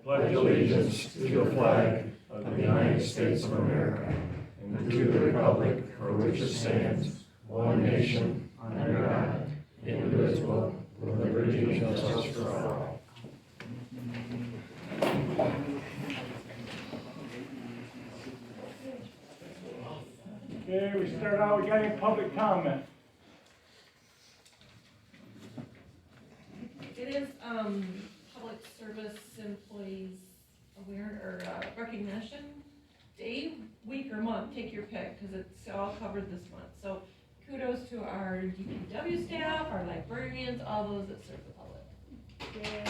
pledge allegiance to the flag of the United States of America and to the republic for which it stands, one nation, under God, indivisible, with liberty and justice for all. Okay, we start out, we got any public comment? It is, Public Service Employees Recognition Day, week, or month, take your pick, because it's all covered this month. So kudos to our DPW staff, our librarians, all those that serve the public. I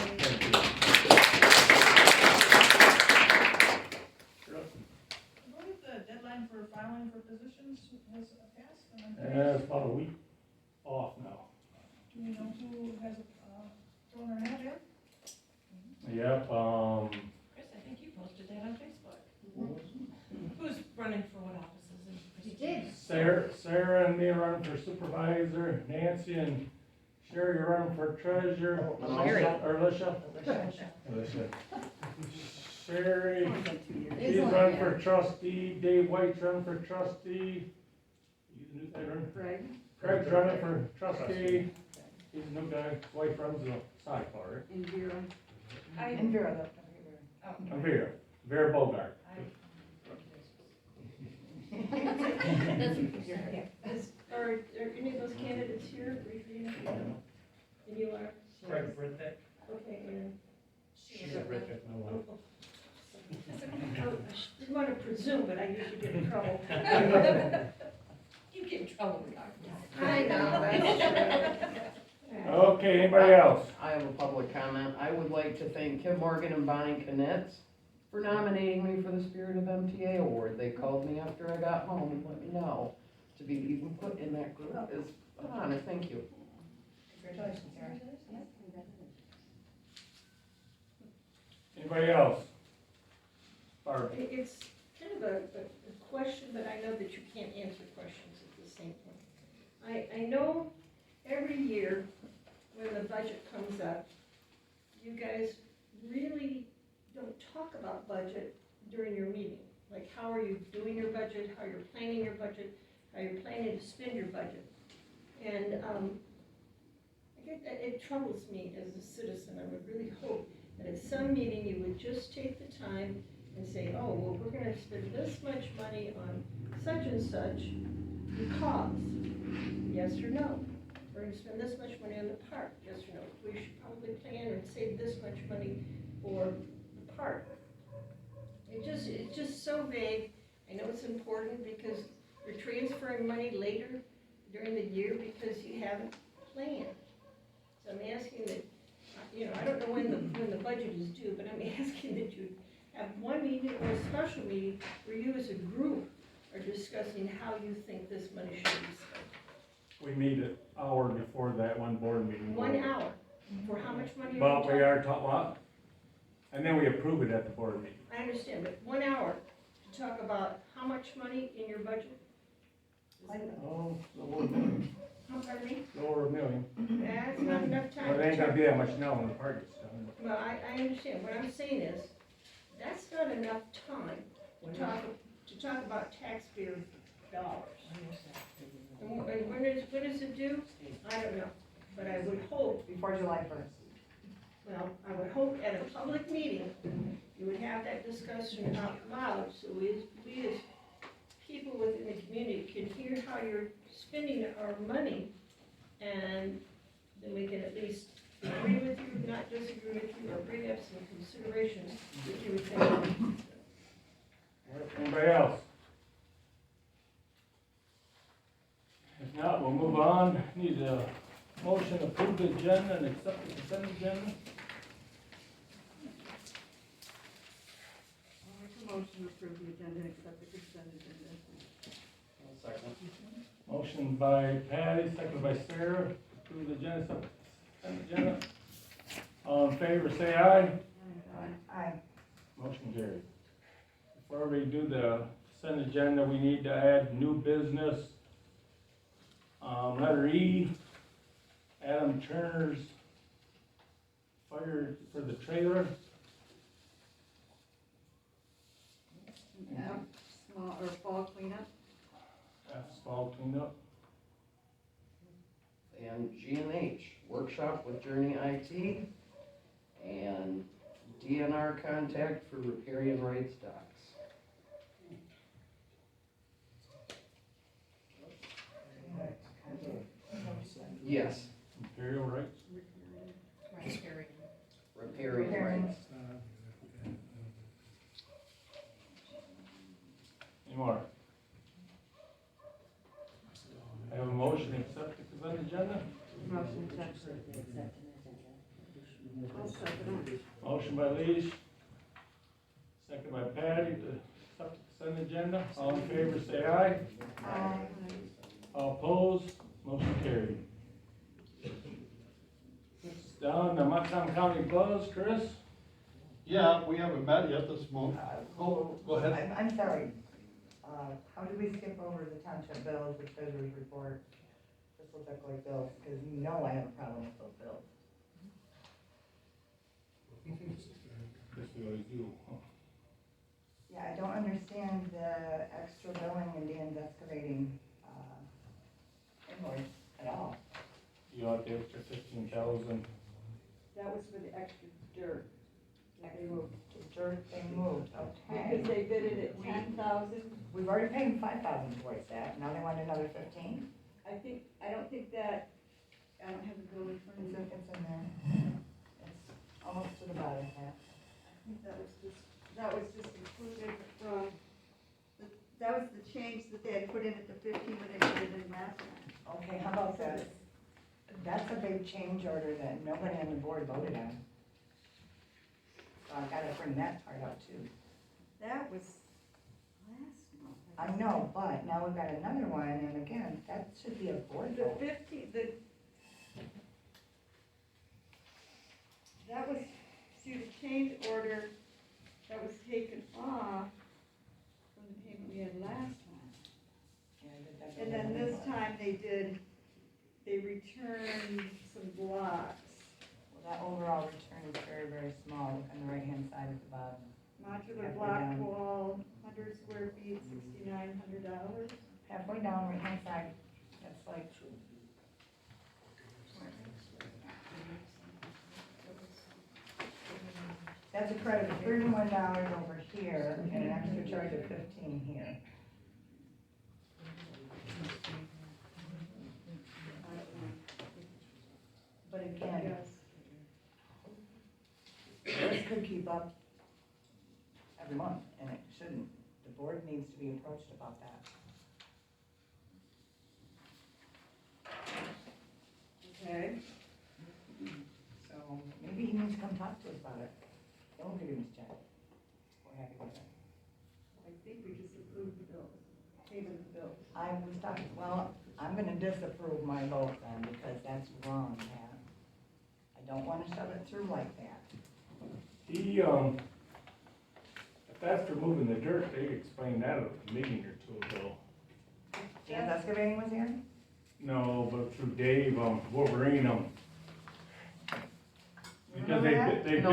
believe the deadline for filing for positions has passed. It's about a week off now. Do you know who has thrown their hat in? Yep, Chris, I think you posted that on Facebook. Who's running for what offices? You did. Sarah and me are running for supervisor, Nancy and Sherry are running for treasurer. Alicia. Sherry, she's running for trustee, Dave White's running for trustee. He's a new guy running. Craig's running for trustee. He's a new guy, wife runs the side bar. And Vera. And Vera, though. I'm Vera Bogart. Are any of those candidates here, briefly? And you are? Craig's birthday. Okay, and. She's a birthday, my wife. I didn't want to presume, but I usually get in trouble. You get in trouble with our. I know, that's true. Okay, anybody else? I have a public comment. I would like to thank Kim Morgan and Bonnie Knitz for nominating me for the Spirit of MTA Award. They called me after I got home and let me know. To be even put in that group is an honor. Thank you. Congratulations, Sarah. Anybody else? Barb? It's kind of a question, but I know that you can't answer questions at the same time. I know every year when the budget comes up, you guys really don't talk about budget during your meeting. Like, how are you doing your budget, how you're planning your budget, how you're planning to spend your budget. And it troubles me as a citizen. I would really hope that at some meeting you would just take the time and say, oh, well, we're gonna spend this much money on such and such because, yes or no? We're gonna spend this much money on the park, yes or no? We should probably plan and save this much money for the park. It's just so vague. I know it's important because you're transferring money later during the year because you haven't planned. So I'm asking that, I don't know when the budget is due, but I'm asking that you have one meeting or a special meeting where you as a group are discussing how you think this money should be spent. We meet an hour before that one board meeting. 1 hour for how much money are But you talking? we are what? And then we approve it at the board meeting. I understand, but 1 hour to talk about how much money in your budget? Oh, lower a million. Pardon me? Lower a million. That's not enough time. Well, it ain't gonna be that much now when the park gets done. Well, I understand. What I'm saying is, that's not enough time to talk about taxpayer dollars. And when is it due? I don't know, but I would hope, Before July 1st. well, I would hope at a public meeting, you would have that discussion out loud, so we as people within the community can hear how you're spending our money, and then we can at least agree with you, not disagree with you, or bring up some considerations that you would think. Anybody else? If not, we'll move on. Need a motion to approve the agenda and accept the consent agenda. I'll make a motion to approve the agenda and accept the consent agenda. Second. Motion by Patty, second by Sarah, approve the agenda, accept the consent agenda. All in favor, say aye. Aye. Motion carried. Before we do the consent agenda, we need to add new business. Letter E, Adam Turner's fire for the trailer. or fall cleanup. Asphalt cleanup. And G&H, workshop with Journey IT, and DNR contact for riparian rights docs. Yes, Imperial rights. riparian rights. Any more? I have a motion to accept the consent agenda. Motion to accept. I'll second it. Motion by Leash, second by Patty to accept the consent agenda. All in favor, say aye. Aye. All opposed, motion carried. Down to Montgomery County Buzz, Chris? Yeah, we haven't met yet this month. Oh, go ahead. I'm sorry, how did we skip over the township bills, the treasurer's report? This will look like bills, because you know I have a problem with those bills. This we always do. Yeah, I don't understand the extra billing in Dan's excavating, invoice at all. You want the extra 15,000? That was for the extra dirt. They moved. The dirt they moved, Because okay. they bid it at 10,000. We've already paid 5,000 towards that, now they want another 15? I don't think that, I don't have the bill in front of me. It's in there. It's almost to the bottom half. I think that was just included from, that was the change that they had put in at the 15 when they put it in last time. Okay, how about that? That's a big change order that nobody on the board voted on. So I've gotta bring that part up too. That was last month. I know, but now we've got another one, and again, that should be a board The vote. 15, that was, see, the change order that was taken off from the payment we had last time. Yeah, I did that And then one. this time they returned some blocks. Well, that overall return is very, very small, look on the right-hand side at the bottom. Modular Halfway block down. wall, 100 square feet, $6,900. Halfway down, right-hand side, that's like, that's a credit of $31 over here, and an extra charge of 15 here. But again, Yes. this could keep up every month, and it shouldn't. The board needs to be approached about that. Okay. So maybe he needs to come talk to us about it. Don't give him his check. We're happy with it. I think we just approved the bills, payment of the bills. I was talking, well, I'm gonna disapprove my vote then, because that's wrong, Pat. I don't wanna shove it through like that. He, if that's for moving the dirt, they explained that at a meeting or two ago. Dan's excavating was here? No, but through Dave, Wolverine, because Remember they that? bid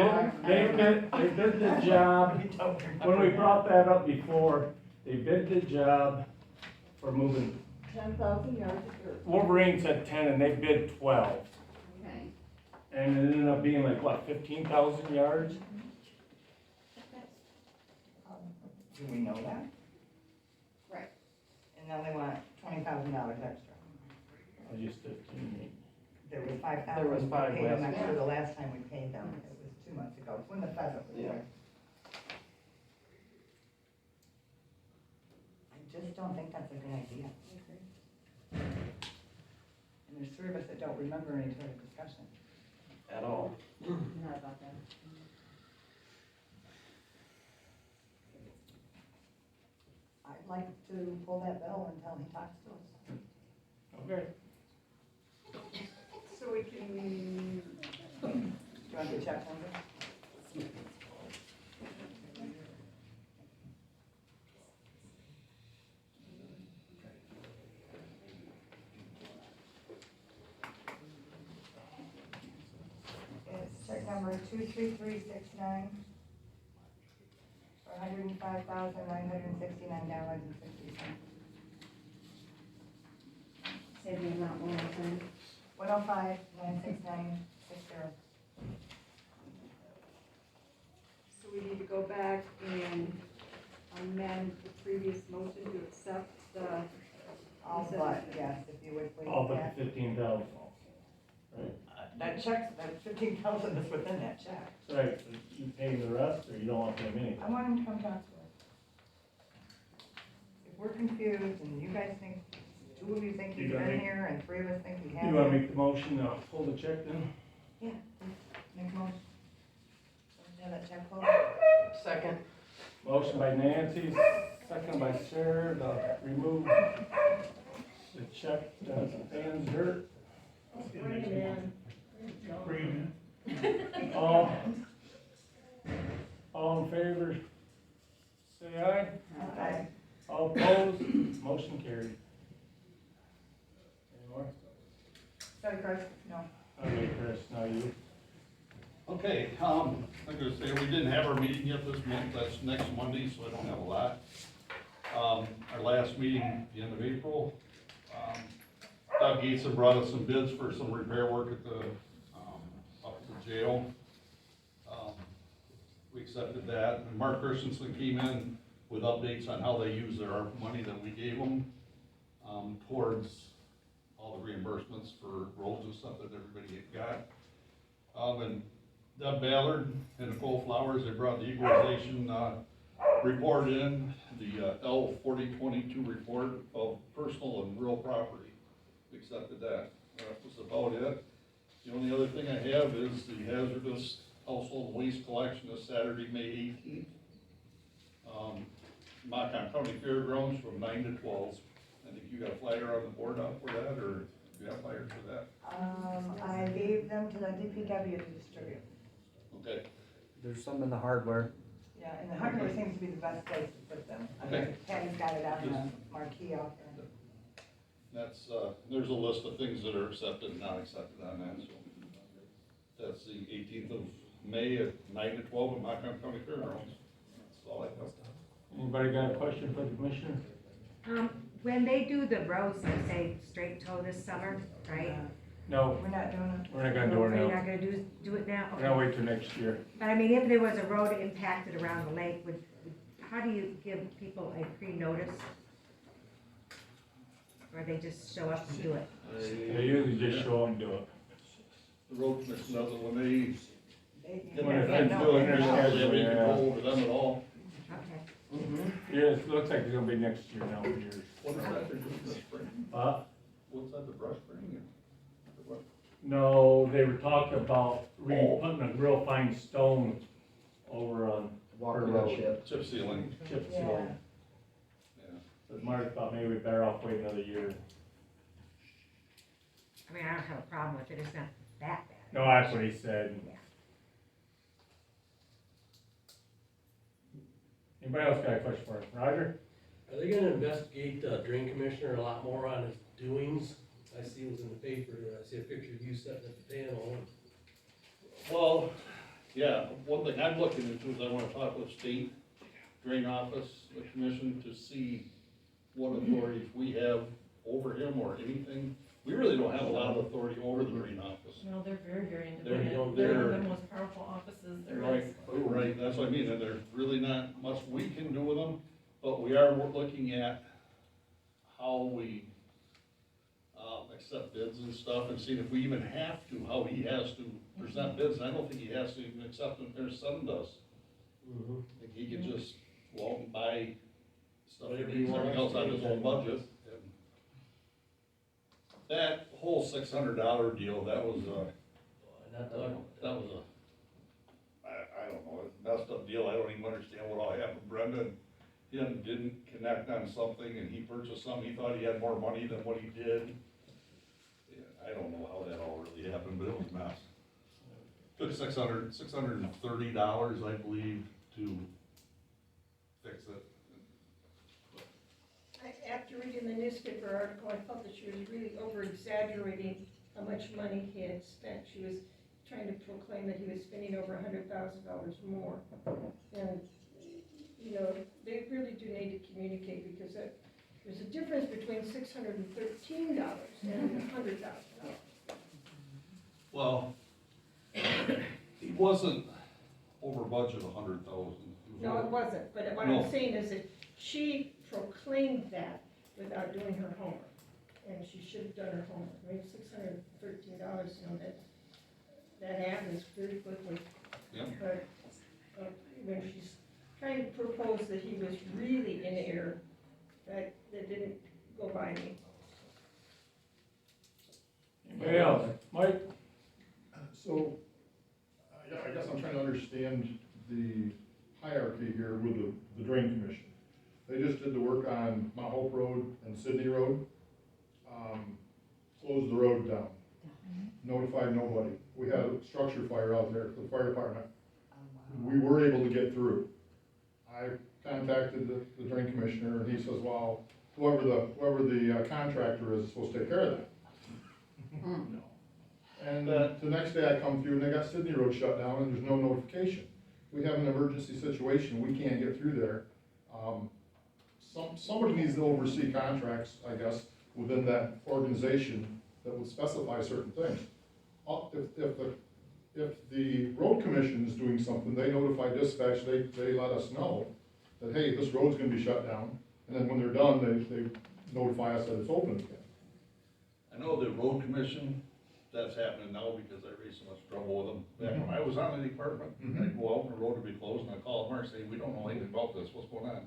the job, when we brought that up before, they bid the job for moving, 10,000 yards of dirt. Wolverine said 10 and they bid 12. Okay. And it ended up being like, what, 15,000 yards? Do we know that? Right. And now they want $20,000 extra. I just 15. There was 5,000. There was five We paid them last extra month. the last time we paid them. It was 2 months ago. It's when the pheasant was Yeah. there. I just don't think that's a good idea. And there's 3 of us that don't remember any sort of discussion. At all. Not about that. I'd like to pull that bill until he talks to us. Okay. So we can, Do you want the check number? It's check number 23369 from $105,969.60. Say the amount one more time. 105,969.60. So we need to go back and amend the previous motion to accept the. All but, yes, if you would please. All but Pat. the 15,000. That check, that 15,000 is within that check. Right, so you paying the rest, or you don't want to pay them anything? I want him to come talk to us. If we're confused and you guys think, two of you think he's You got been me. here and three of us think he You hasn't. wanna make the motion, pull the check then? Yeah, make a motion. Yeah, that check pulled. Second. Motion by Nancy, second by Sarah, to remove the check, Dan's dirt. Bring it in. All in favor, say aye. Aye. All opposed, motion carried. Any more? Sorry, Chris, no. Okay, Chris, now you. Okay, like I was saying, we didn't have our meeting yet this month, that's next Monday, so I don't have a lot. Our last meeting, at the end of April, Doug Gates had brought us some bids for some repair work at the, up at the jail. We accepted that, and Mark Christensen came in with updates on how they use their ARPA money that we gave them, towards all the reimbursements for roads and stuff that everybody had got. And Deb Ballard and Nicole Flowers, they brought the equalization, report in, the L 4022 report of personal and real property. We accepted that. That was about it. The only other thing I have is the hazardous household waste collection is Saturday, May 18th. Macon County Fairgrounds from 9 to 12. I think you got a flyer on the board out for that, or you have flyers for that? I gave them to the DPW to distribute. Okay. There's some in the hardware. Yeah, and the hardware seems to be the best place to put them. Okay. Patty's got it on the marquee out there. That's, there's a list of things that are accepted and not accepted on that, so. That's the 18th of May at 9 to 12 at Macon County Fairgrounds. That's all I have. Anybody got a question for the commissioner? When they do the roads, they say straight toe this summer, right? No, We're not doing it. we're not gonna do it You're now. not gonna do it now? We're gonna wait till next year. But I mean, if there was a road impacted around the lake, how do you give people a pre-notice? Or they just show up and do it? They usually just show up and do it. The road commission does it when they, When it's been No, doing their they have schedule, any yeah. control over them at all. Okay. Yeah, it looks like it's gonna be next year now for yours. What is that they're doing this spring? What's that, the brush spring? No, they were talking about putting a real fine stone over on Walker Road. Road. Chip sealing. chip Yeah. seal. Yeah. But Mark thought maybe we'd better off wait another year. I mean, I don't have a problem with it, it's not that bad. No, that's what he said. Yeah. Anybody else got a question for us? Roger? Are they gonna investigate the drain commissioner a lot more on his doings? I see it was in the paper, I see a picture of you sitting at the panel. Well, yeah, one thing I'm looking into is I wanna talk with state drain office, the commission, to see what authorities we have over him or anything. We really don't have a lot of authority over the drain office. No, they're very, very They're- independent. they're- They're one of the most powerful offices there Right, is. right, that's what I mean, and there's really not much we can do with them, but we are looking at how we, accept bids and stuff, and seeing if we even have to, how he has to present bids, and I don't think he has to even accept them, their son does. I think he can just go out and buy stuff, Whatever that he he's wants else to on do. his own budget. And that whole $600 deal, that was a, Not the, that was a, I don't know, a messed up deal, I don't even understand what all happened, Brenda, him didn't connect on something, and he purchased something, he thought he had more money than what he did. Yeah, I don't know how that all really happened, but it was a mess. Took $630, I believe, to fix it. After reading the newspaper article, I felt that she was really over-exaggerating how much money he had spent. She was trying to proclaim that he was spending over $100,000 more. And, they really do need to communicate, because there's a difference between $613 and $100,000. Well, he wasn't over budget $100,000. No, it wasn't, but what No. I'm saying is that she proclaimed that without doing her homework. And she should have done her homework. I mean, $613, that happens very quickly. Yep. But when she's trying to propose that he was really in error, that didn't go by me. Anybody else? Mike? So, I guess I'm trying to understand the hierarchy here with the drain commission. They just did the work on Mount Hope Road and Sydney Road, closed the road down, notified nobody. We had a structure fire out there for the fire department. We were able to get through. I contacted the drain commissioner, and he says, well, whoever the contractor is supposed to take care of that. And the next day I come through and they got Sydney Road shut down and there's no notification. We have an emergency situation, we can't get through there. Somebody needs to oversee contracts, I guess, within that organization that would specify certain things. If the road commission is doing something, they notify dispatch, they let us know that, hey, this road's gonna be shut down. And then when they're done, they notify us that it's open again. I know the road commission, that's happening now because I raised so much trouble with them. Back when I was on the department, I'd go out and the road would be closed and I'd call them and say, we don't know anything about this, what's going on?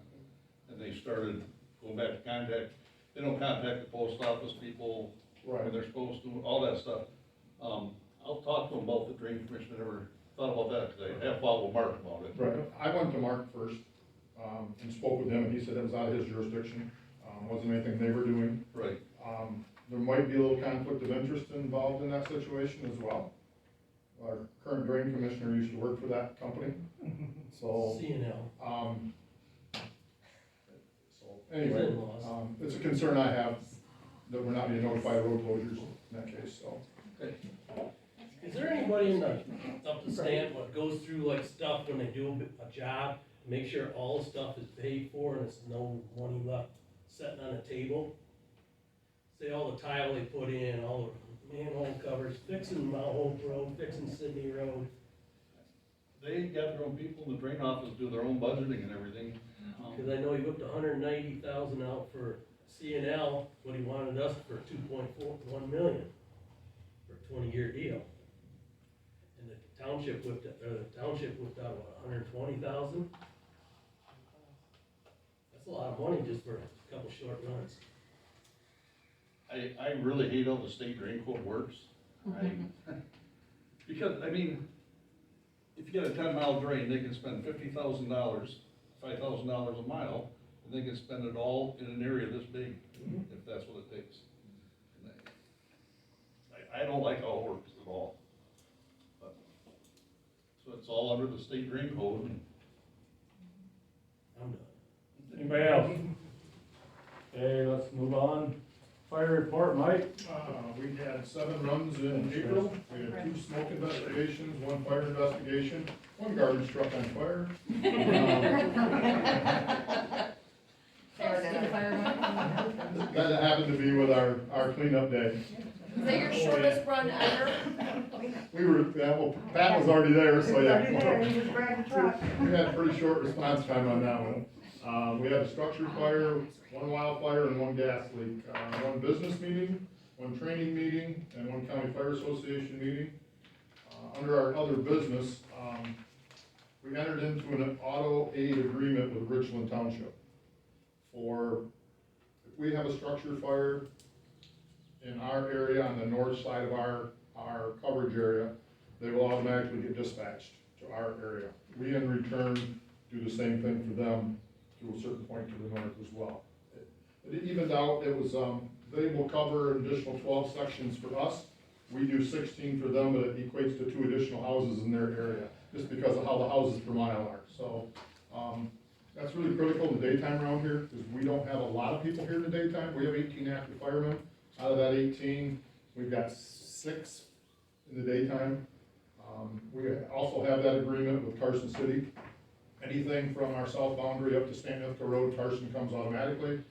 And they started going back to contact, they don't contact the post office people when they're supposed to, all that stuff. I'll talk to them about the drain commission, I never thought about that today, I have followed with Mark about it. Right, I went to Mark first, and spoke with him, and he said it was out of his jurisdiction, wasn't anything they were doing. Right. There might be a little conflict of interest involved in that situation as well. Our current drain commissioner used to work for that company, so. CNL. So, anyway, it's a concern I have, that we're not being notified of road closures in that case, so. Okay. Is there anybody in the, up to stand what goes through like stuff when they do a job, make sure all the stuff is paid for and there's no money left sitting on the table? Say all the tile they put in, all the manhole covers, fixing Mount Hope Road, fixing Sydney Road. They got their own people in the drain office, do their own budgeting and everything. Cause I know he booked $190,000 out for CNL, but he wanted us for 2.41 million for a 20-year deal. And the township whipped out what, 120,000? That's a lot of money just for a couple short runs. I really hate how the state drain code works. Because, I mean, if you get a 10-mile drain, they can spend $50,000, $5,000 a mile, and they can spend it all in an area this big, if that's what it takes. I don't like how it works at all. But, so it's all under the state drain code. I'm done. Anybody else? Okay, let's move on. Fire report, Mike? We had 7 runs in April, we had 2 smoke investigations, 1 fire investigation, 1 garbage truck on fire. That happened to be with our cleanup day. Is that your shortest run ever? We were, yeah, well, Pat was already there, so yeah. Already there, he just grabbed the truck. We had pretty short response time on that one. We had a structure fire, 1 wildfire, and 1 gas leak. 1 business meeting, 1 training meeting, and 1 county fire association meeting. Under our other business, we entered into an auto aid agreement with Richland Township for, if we have a structure fire in our area on the north side of our coverage area, they will automatically get dispatched to our area. We in return do the same thing for them to a certain point to the north as well. It evened out, it was, they will cover an additional 12 sections for us. We do 16 for them, but it equates to 2 additional houses in their area, just because of how the houses per mile are. So, that's really critical in the daytime around here, because we don't have a lot of people here in the daytime. We have 18 active firemen. Out of that 18, we've got 6 in the daytime. We also have that agreement with Carson City anything from our south boundary up to Stanley Road, Carson comes automatically.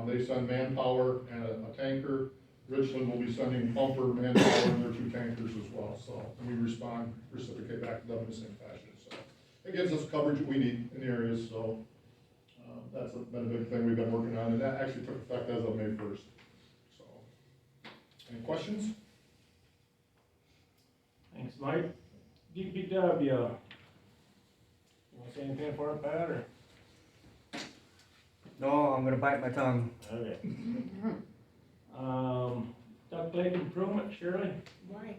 They send manpower and a tanker. Richland will be sending pumper, manpower, and their 2 tankers as well, so, and we reciprocate back to them in the same fashion, so. It gives us coverage that we need in the areas, so, that's been a big thing we've been working on, and that actually took effect as of May 1st, so. Any questions? Thanks, Mike. DPW. You wanna say anything for it, Pat, or? No, I'm gonna bite my tongue. Okay. Duck Lake improvement, Shirley? Why?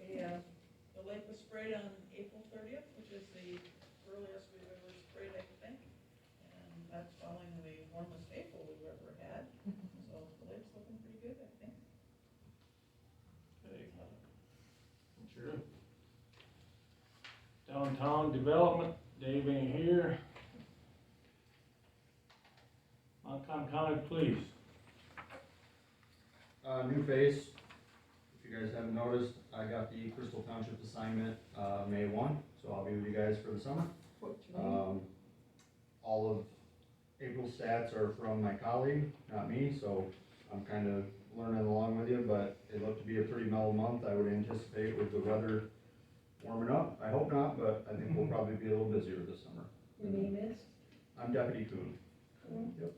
The lake was sprayed on April 30th, which is the earliest we've ever sprayed, I think. And that's following the warmest April we've ever had. So the lake's looking pretty good, I think. Sure. Downtown development, Dave ain't here. Montcalm County Police. New face, if you guys haven't noticed, I got the Crystal Township assignment, May 1, so I'll be with you guys for the summer. All of April's stats are from my colleague, not me, so I'm kind of learning along with you, but it looked to be a pretty mellow month. I would anticipate with the weather warming up. I hope not, but I think we'll probably be a little busier this summer. Your name is? I'm Deputy Kuhn. Yep.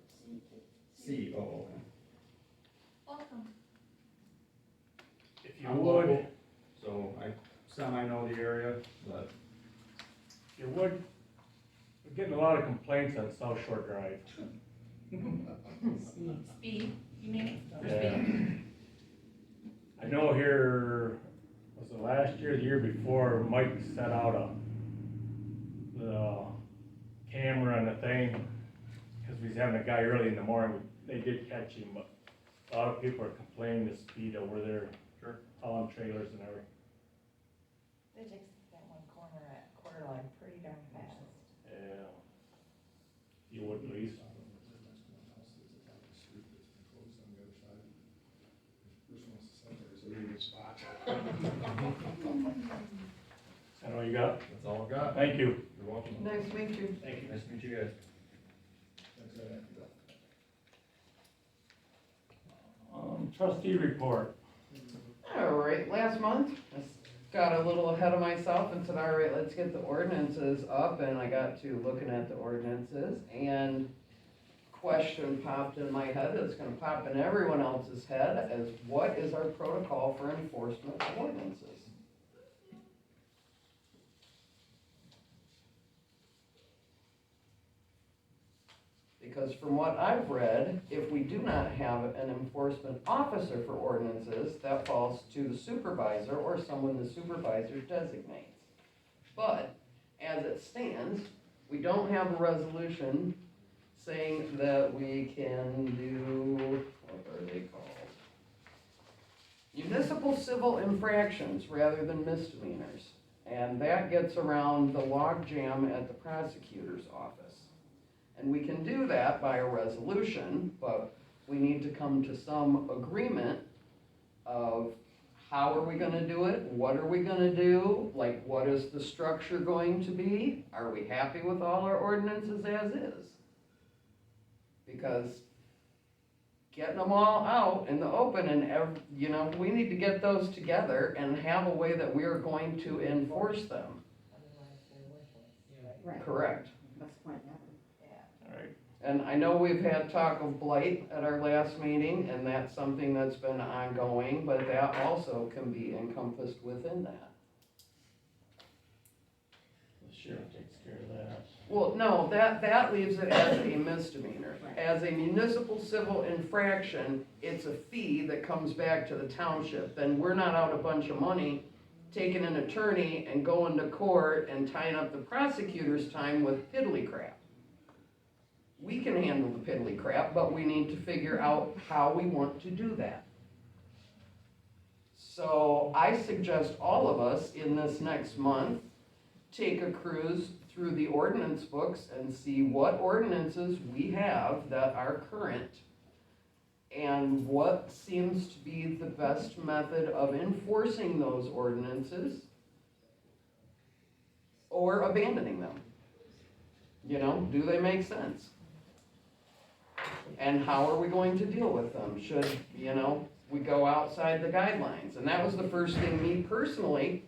C-O-O-N. Welcome. If you I'm would, local, so I semi-know the area, but if you would, we're getting a lot of complaints on South Shore Drive. Speed, you mean? Or Yeah. speed? I know here, was it last year, the year before, Mike set out the camera and a thing, because we was having a guy early in the morning, they did catch him, but a lot of people are complaining the speed over there. Sure. Hauling trailers and everything. They take that one corner at quarter line pretty darn fast. Yeah. You would, please. I know you got. that's all I've got. Thank you. You're welcome. Nice to meet you. Thank you. Nice to meet you guys. Trustee report. All right, last month, I got a little ahead of myself and said, all right, let's get the ordinances up, and I got to looking at the ordinances, and question popped in my head, it's gonna pop in everyone else's head, as what is our protocol for enforcement of ordinances? Because from what I've read, if we do not have an enforcement officer for ordinances, that falls to the supervisor or someone the supervisor designates. But, as it stands, we don't have a resolution saying that we can do, what are they called? Municipal civil infractions rather than misdemeanors. And that gets around the logjam at the prosecutor's office. And we can do that by a resolution, but we need to come to some agreement of how are we gonna do it, what are we gonna do, like what is the structure going to be? Are we happy with all our ordinances as is? Because getting them all out in the open and we need to get those together and have a way that we are going to enforce them. Right. Correct. That's the point, yeah. And I know we've had talk of blight at our last meeting, and that's something that's been ongoing, but that also can be encompassed within that. The sheriff takes care of that. Well, no, that leaves it as a misdemeanor. As a municipal civil infraction, it's a fee that comes back to the township. Then we're not out a bunch of money taking an attorney and going to court and tying up the prosecutor's time with piddly crap. We can handle the piddly crap, but we need to figure out how we want to do that. So I suggest all of us in this next month take a cruise through the ordinance books and see what ordinances we have that are current and what seems to be the best method of enforcing those ordinances or abandoning them. You know, do they make sense? And how are we going to deal with them? Should, you know, we go outside the guidelines? And that was the first thing me personally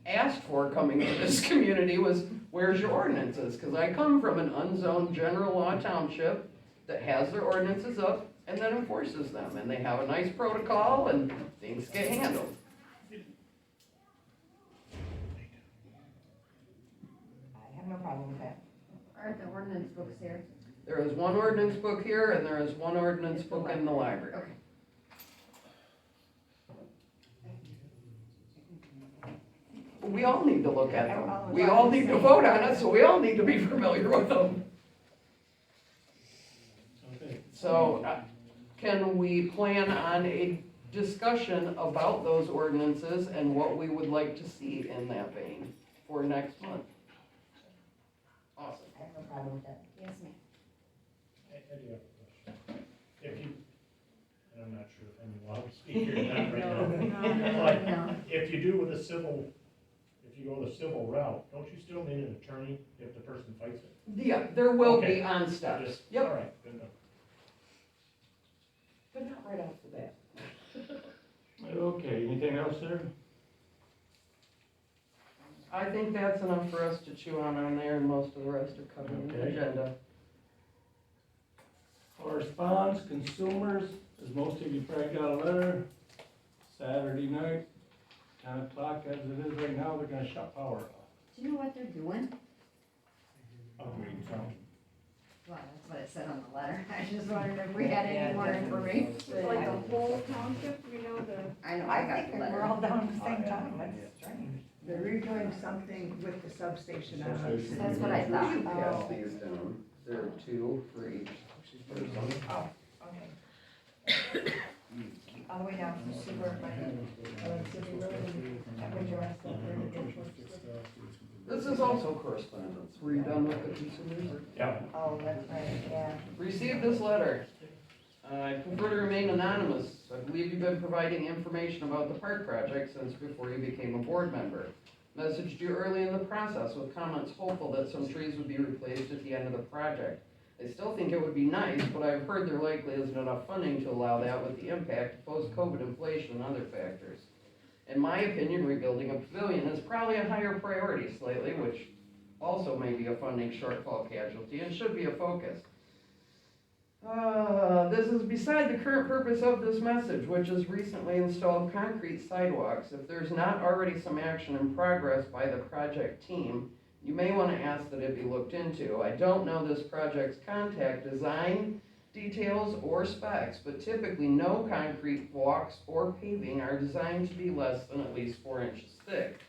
asked for coming to this community was, where's your ordinances? Because I come from an unzoned general law township that has their ordinances up and then enforces them. And they have a nice protocol and things get handled. I have no problem with that. Are the ordinance books here? There is one ordinance book here and there is one ordinance book in the library. Okay. We all need to look at them. We all need to vote on it, so we all need to be familiar with them. Okay. So, can we plan on a discussion about those ordinances and what we would like to see in that vein for next month? Awesome. I have no problem with that. Yes, ma'am. I do have a question. If you, and I'm not sure if I'm allowed to speak here or not right now. But if you do with a civil, if you go the civil route, don't you still need an attorney if the person fights it? Yeah, there will Okay. be on steps. Just- Yep. All right, good enough. But not right off the bat. Okay, anything else there? I think that's enough for us to chew on there, and most of the rest are covered in the Okay. agenda. Correspondence, consumers, as most of you probably got a letter, Saturday night, 10 o'clock as it is right now, they're gonna shut power off. Do you know what they're doing? Upgrade town. Well, that's what it said on the letter. I just wondered if we had any more information. It's like the whole township, you know, I know, I I got think the we're letter. all down at the same time, that's strange. They're redoing something with the substation on the city. That's what I Would you thought. pass these down? There are two for each person. Oh, okay. All the way down from sewer, City Road, and that way you're at This is also correspondence. Were you done with the consumers? Yeah. Oh, that's right, yeah. Received this letter. I prefer to remain anonymous. I believe you've been providing information about the park project since before you became a board member. Messaged you early in the process with comments hopeful that some trees would be replaced at the end of the project. I still think it would be nice, but I've heard there likely isn't enough funding to allow that with the impact of post-COVID inflation and other factors. In my opinion, rebuilding a pavilion is probably a higher priority slightly, which also may be a funding shortfall casualty and should be a focus. This is beside the current purpose of this message, which is recently installed concrete sidewalks. If there's not already some action in progress by the project team, you may want to ask that it be looked into. I don't know this project's contact design details or specs, but typically no concrete walks or paving are designed to be less than at least 4 inches thick.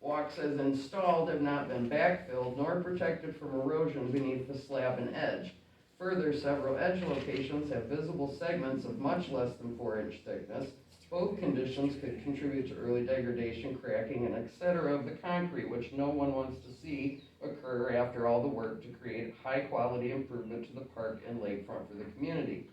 Walks as installed have not been backfilled nor protected from erosion beneath the slab and edge. Further, several edge locations have visible segments of much less than 4-inch thickness. Both conditions could contribute to early degradation, cracking, and etc. of the concrete, which no one wants to see occur after all the work to create high-quality improvement to the park and lakefront for the community.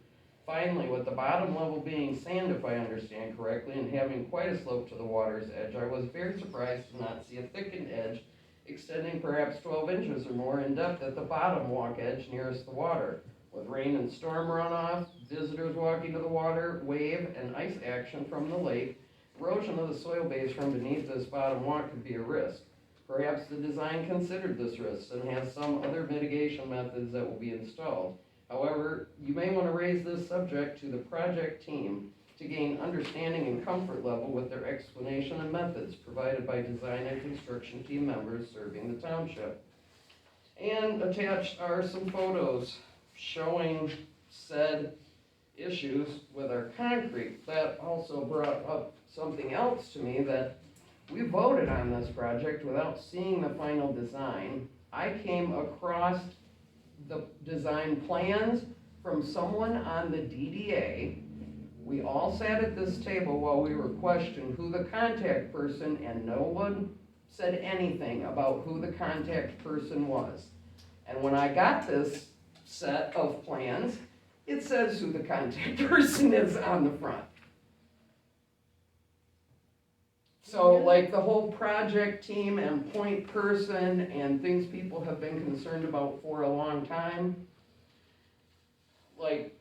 Finally, with the bottom level being sand, if I understand correctly, and having quite a slope to the water's edge, I was very surprised to not see a thickened edge extending perhaps 12 inches or more in depth at the bottom walk edge nearest the water. With rain and storm runoff, visitors walking to the water, wave, and ice action from the lake, erosion of the soil base from beneath this bottom walk could be a risk. Perhaps the design considered this risk and has some other mitigation methods that will be installed. However, you may want to raise this subject to the project team to gain understanding and comfort level with their explanation and methods provided by design and construction team members serving the township. And attached are some photos showing said issues with our concrete. That also brought up something else to me, that we voted on this project without seeing the final design. I came across the design plans from someone on the DDA. We all sat at this table while we were questioned who the contact person, and no one said anything about who the contact person was. And when I got this set of plans, it says who the contact person is on the front. So like the whole project team and point person and things people have been concerned about for a long time. Like,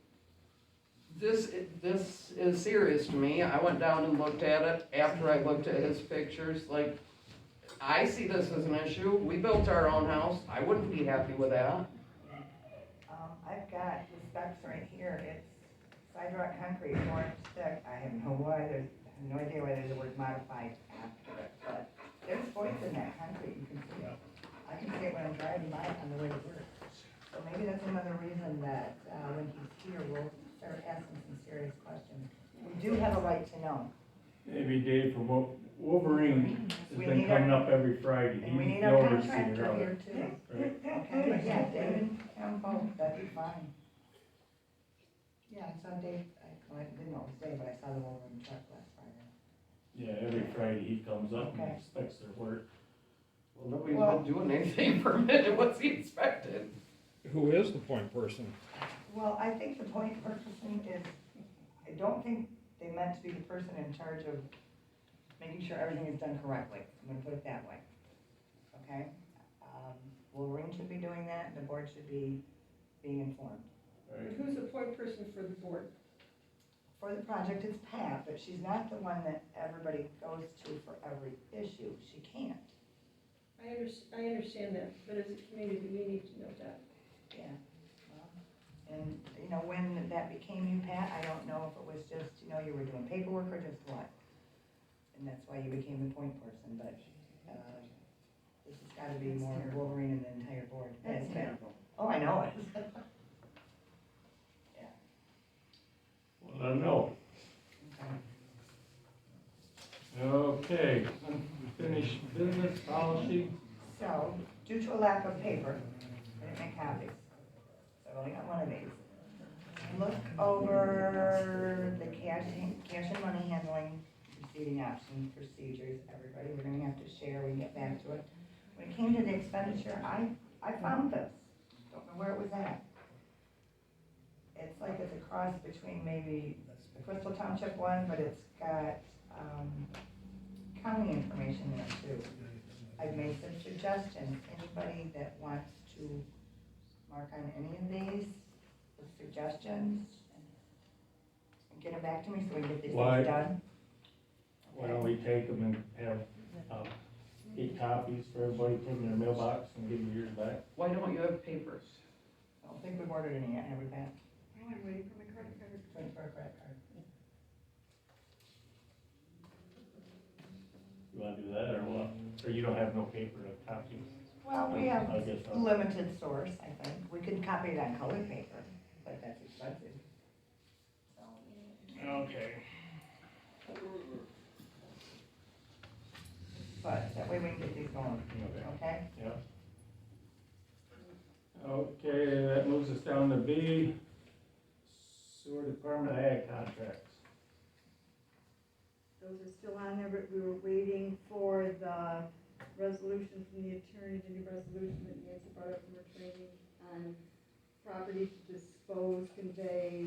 this is serious to me. I went down and looked at it after I looked at his pictures, like, I see this as an issue. We built our own house. I wouldn't be happy with that. I've got the specs right here, it's sidewalk concrete, 4-inch thick, I have no idea why there's a word modified after it, but there's voids in that concrete, you can see it. I can see it when I'm driving by on the way to work. So maybe that's another reason that, when he's here, we'll start asking some serious questions. We do have a right to know. Maybe Dave from Wolverine has We been need our- coming up every Friday. And we He's need the our overseer contractor of here it. too. Right. Okay, but yeah, David, that'd be fine. Yeah, I saw Dave, I didn't know it was Dave, but I saw the Wolverine truck last Friday. Yeah, every Friday he comes up and Okay. inspects their work. Well, nobody's been doing anything for a minute. What's he expected? Who is the point person? Well, I think the point person is, I don't think they meant to be the person in charge of making sure everything is done correctly. I'm gonna put it that way. Okay? Wolverine should be doing that, and the board should be being informed. But who's the point person for the board? For the project, it's Pat, but she's not the one that everybody goes to for every issue. She can't. I understand that, but as a community, we need to know that. Yeah. Well, and, you know, when that became you, Pat, I don't know if it was just, you know, you were doing paperwork or just what. And that's why you became the point person, but, this has gotta be more Wolverine and the entire board. That's It's terrible. Oh, I know it. Yeah. Well, I don't know. Okay. Okay, unfinished business policy. So, due to a lack of paper, I didn't make copies, so I've only got one of these. Look over the cash and money handling, receiving options, procedures, everybody, we're gonna have to share, we can get back to it. When it came to the expenditure, I found this, don't know where it was at. It's like it's a cross between maybe the Crystal Township one, but it's got, county information in it too. I've made some suggestions, anybody that wants to mark on any of these with suggestions, and get them back to me so we can get these Why? things done. Why don't we take them and have, 8 copies for everybody, put them in their mailbox and give them yours back? Why don't you have papers? I don't think we've ordered any yet, have we, Pat? Oh, I'm waiting for my credit card. Waiting for a credit card. You wanna do that or what? Or you don't have no paper to copy? Well, we have I guess so. limited source, I think. We could copy it on colored paper, but that's expensive. So, Okay. but that way we can get these going, Okay. okay? Yeah. Okay, that moves us down to B, sewer department ag contracts. Those are still on there, but we were waiting for the resolution from the attorney, the new resolution that Nancy brought up from her training on property to dispose, convey,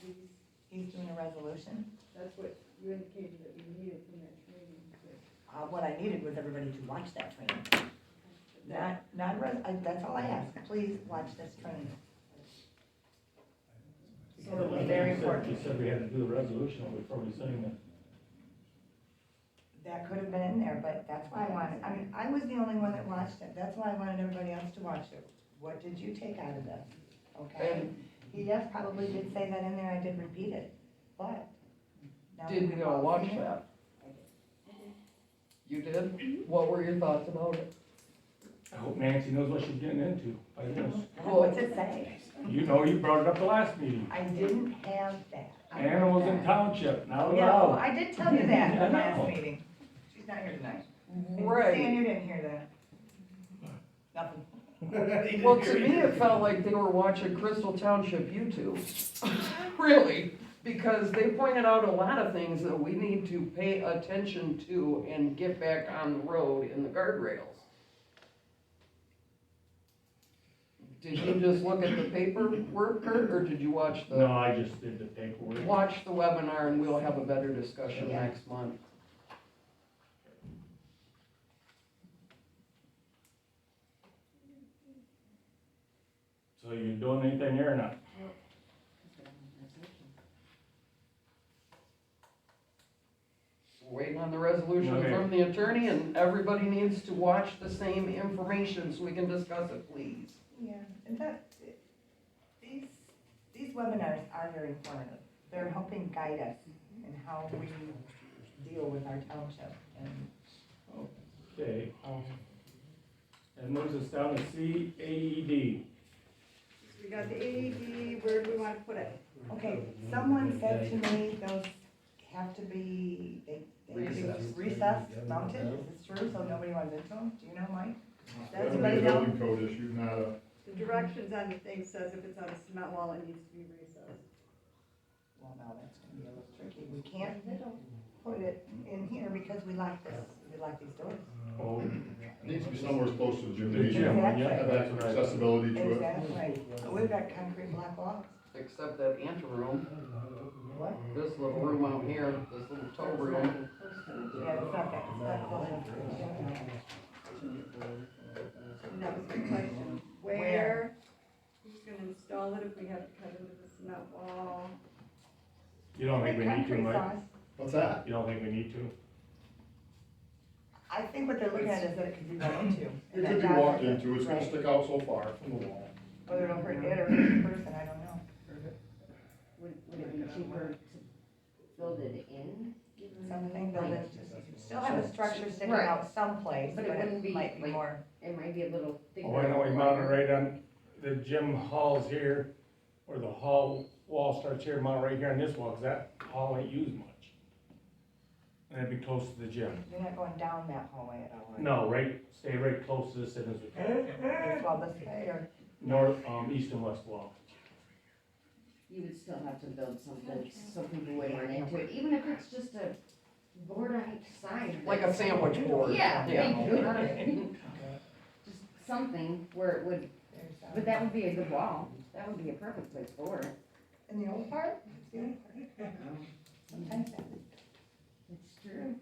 lease. He's doing a resolution. That's what you indicated that we needed from that training. What I needed was everybody to watch that training. That's all I ask, please watch this training. So it was very important. You said we had to do the resolution before we signed it. That could have been in there, but that's why I wanted, I mean, I was the only one that watched it, that's why I wanted everybody else to watch it. What did you take out of this? Okay? Yes, probably did say that in there, I did repeat it, but. now Did we've we all all watch seen it. that? You did? What were your thoughts about it? I hope Nancy knows what she's getting into, I guess. Well, what's it say? You know, you brought it up the last meeting. I didn't have that. Animals in Township, now Yeah, oh, allowed. I did tell you that in the I know. last meeting. She's not here tonight. Stan, Right. you didn't hear that. Nothing. Well, to me, it felt like they were watching Crystal Township YouTube. Really, because they pointed out a lot of things that we need to pay attention to and get back on the road in the guardrails. Did you just look at the paperwork, Kurt, or did you watch No, the, I just did the paperwork. watch the webinar and we'll have a better discussion Yeah. next month? So you doing anything there or not? We're waiting on the resolution Okay. from the attorney, and everybody needs to watch the same information so we can discuss it, please. Yeah, and these webinars are very informative. They're helping guide us in how we deal with our township and. Okay, that moves us down to CAED. So we got the AED, where do we wanna put it? Okay, someone said to me those have to be, they have to be recessed, mounted, is this true, so nobody runs into them? Do you know, Mike? Does That'll be anybody a know? building code issue, not a, The directions on the thing says if it's on a cement wall, it needs to be recessed. Well, no, that's gonna be a little tricky, we can't put it in here because we like this, we like these doors. Oh, it needs to be somewhere close to the the gymnasium. gym, Exactly. yeah, Have that's right. accessibility to it. Exactly, right, we've got concrete block walls. Except that anteroom, What? this little room out here, this little tow room. Yeah, it's not that, it's not close enough to the gym. And that was my question, where, who's gonna install it if we have to cut into the cement wall? You don't think we need to, Concrete Mike? sauce. What's that? You don't think we need to? I think what they're looking at is that it could be run into. It and could be that walked does- into, it's gonna right. stick out so far from the wall. Whether it'll hurt it or hurt the person, I don't know. Would it be cheaper to build it in? Something built in, still have a structure sticking Right. out someplace, But but it wouldn't it be might be like- more. It might be a little thicker. Oh, I know we mount it right on the gym halls here, or the hall wall starts here, mount right here on this wall, cause that hall ain't used much. And it'd be close to the gym. You're not going down that hallway at all, right? No, right, stay right close to the citizens. Just all this way, or, North, east and west wall. You would still have to build something so people wouldn't run into it, even if it's just a board on each side. Like a sandwich board. Yeah, Yeah. thank you. Just something where it would, there's, but that would be a good wall. That would be a perfect place for it. in the old part? It's the old part. Sometimes that. It's true.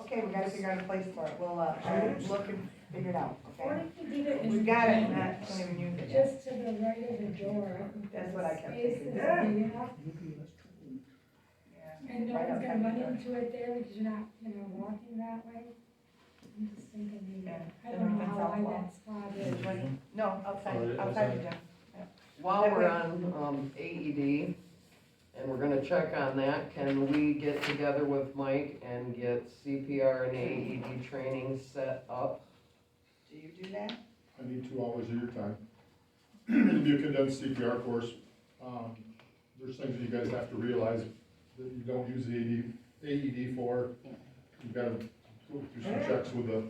Okay, we gotta figure out a place for it, we'll, look and figure it out, Or okay? if you leave it We've in got it, not, don't even use it yet. just to the right of the door. That's what I kept Space thinking. is big enough, Yeah. and no Right one's outside gonna run the door. into it there because you're not, walking that way. I'm just thinking, maybe, Yeah. I don't know how South wide wall. that spot is. No, outside, Oh, outside the gym. While That we're way- on, AED, and we're gonna check on that, can we get together with Mike and get CPR and AED training set up? Do you do that? I need 2 hours of your time. It'll be a condensed CPR course. There's things that you guys have to realize that you don't use the AED for. You've gotta go through some checks with the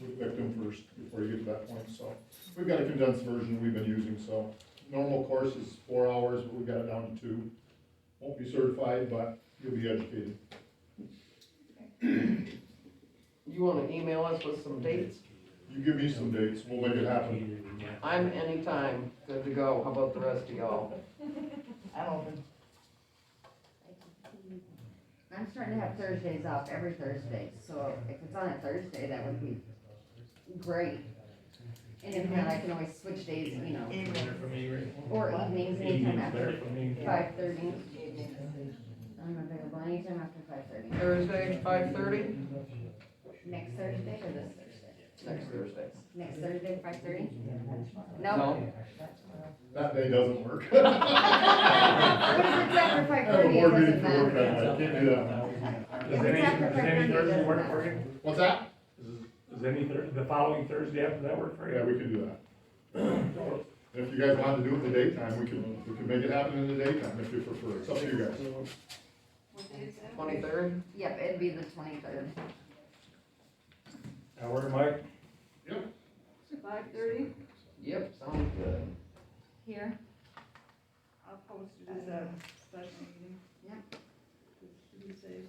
victim first before you get to that point, so. We've got a condensed version we've been using, so. Normal course is 4 hours, but we've got it down to 2. Won't be certified, but you'll be educated. You wanna email us with some dates? You give me some dates, we'll make it happen. I'm anytime good to go. How about the rest of y'all? I'm open. I'm starting to have Thursdays off every Thursday, so if it's on a Thursday, that would be great. And if not, I can always switch days, Evening. or evenings, anytime Evening's after better for me. 5:30. Evening. I'm available anytime after 5:30. Thursday, 5:30? Next Thursday or this Thursday? Next Thursday. Next Thursday, 5:30? No. That day doesn't work. What if it's after I have a 5:30? board It meeting doesn't for work that matter. night, can't do that. Does If it's after any 5:30, it Thursday doesn't work matter. for you? What's that? Does any the following Thursday after that work for you? Yeah, we can do that. If you guys want to do it in the daytime, we can make it happen in the daytime if you prefer, it's up to you guys. What day is that? 23rd? Yep, it'd be the 23rd. That work, Mike? 5:30, Yep, sounds good. Here? I'll post it as a special meeting. Yep. To be safe.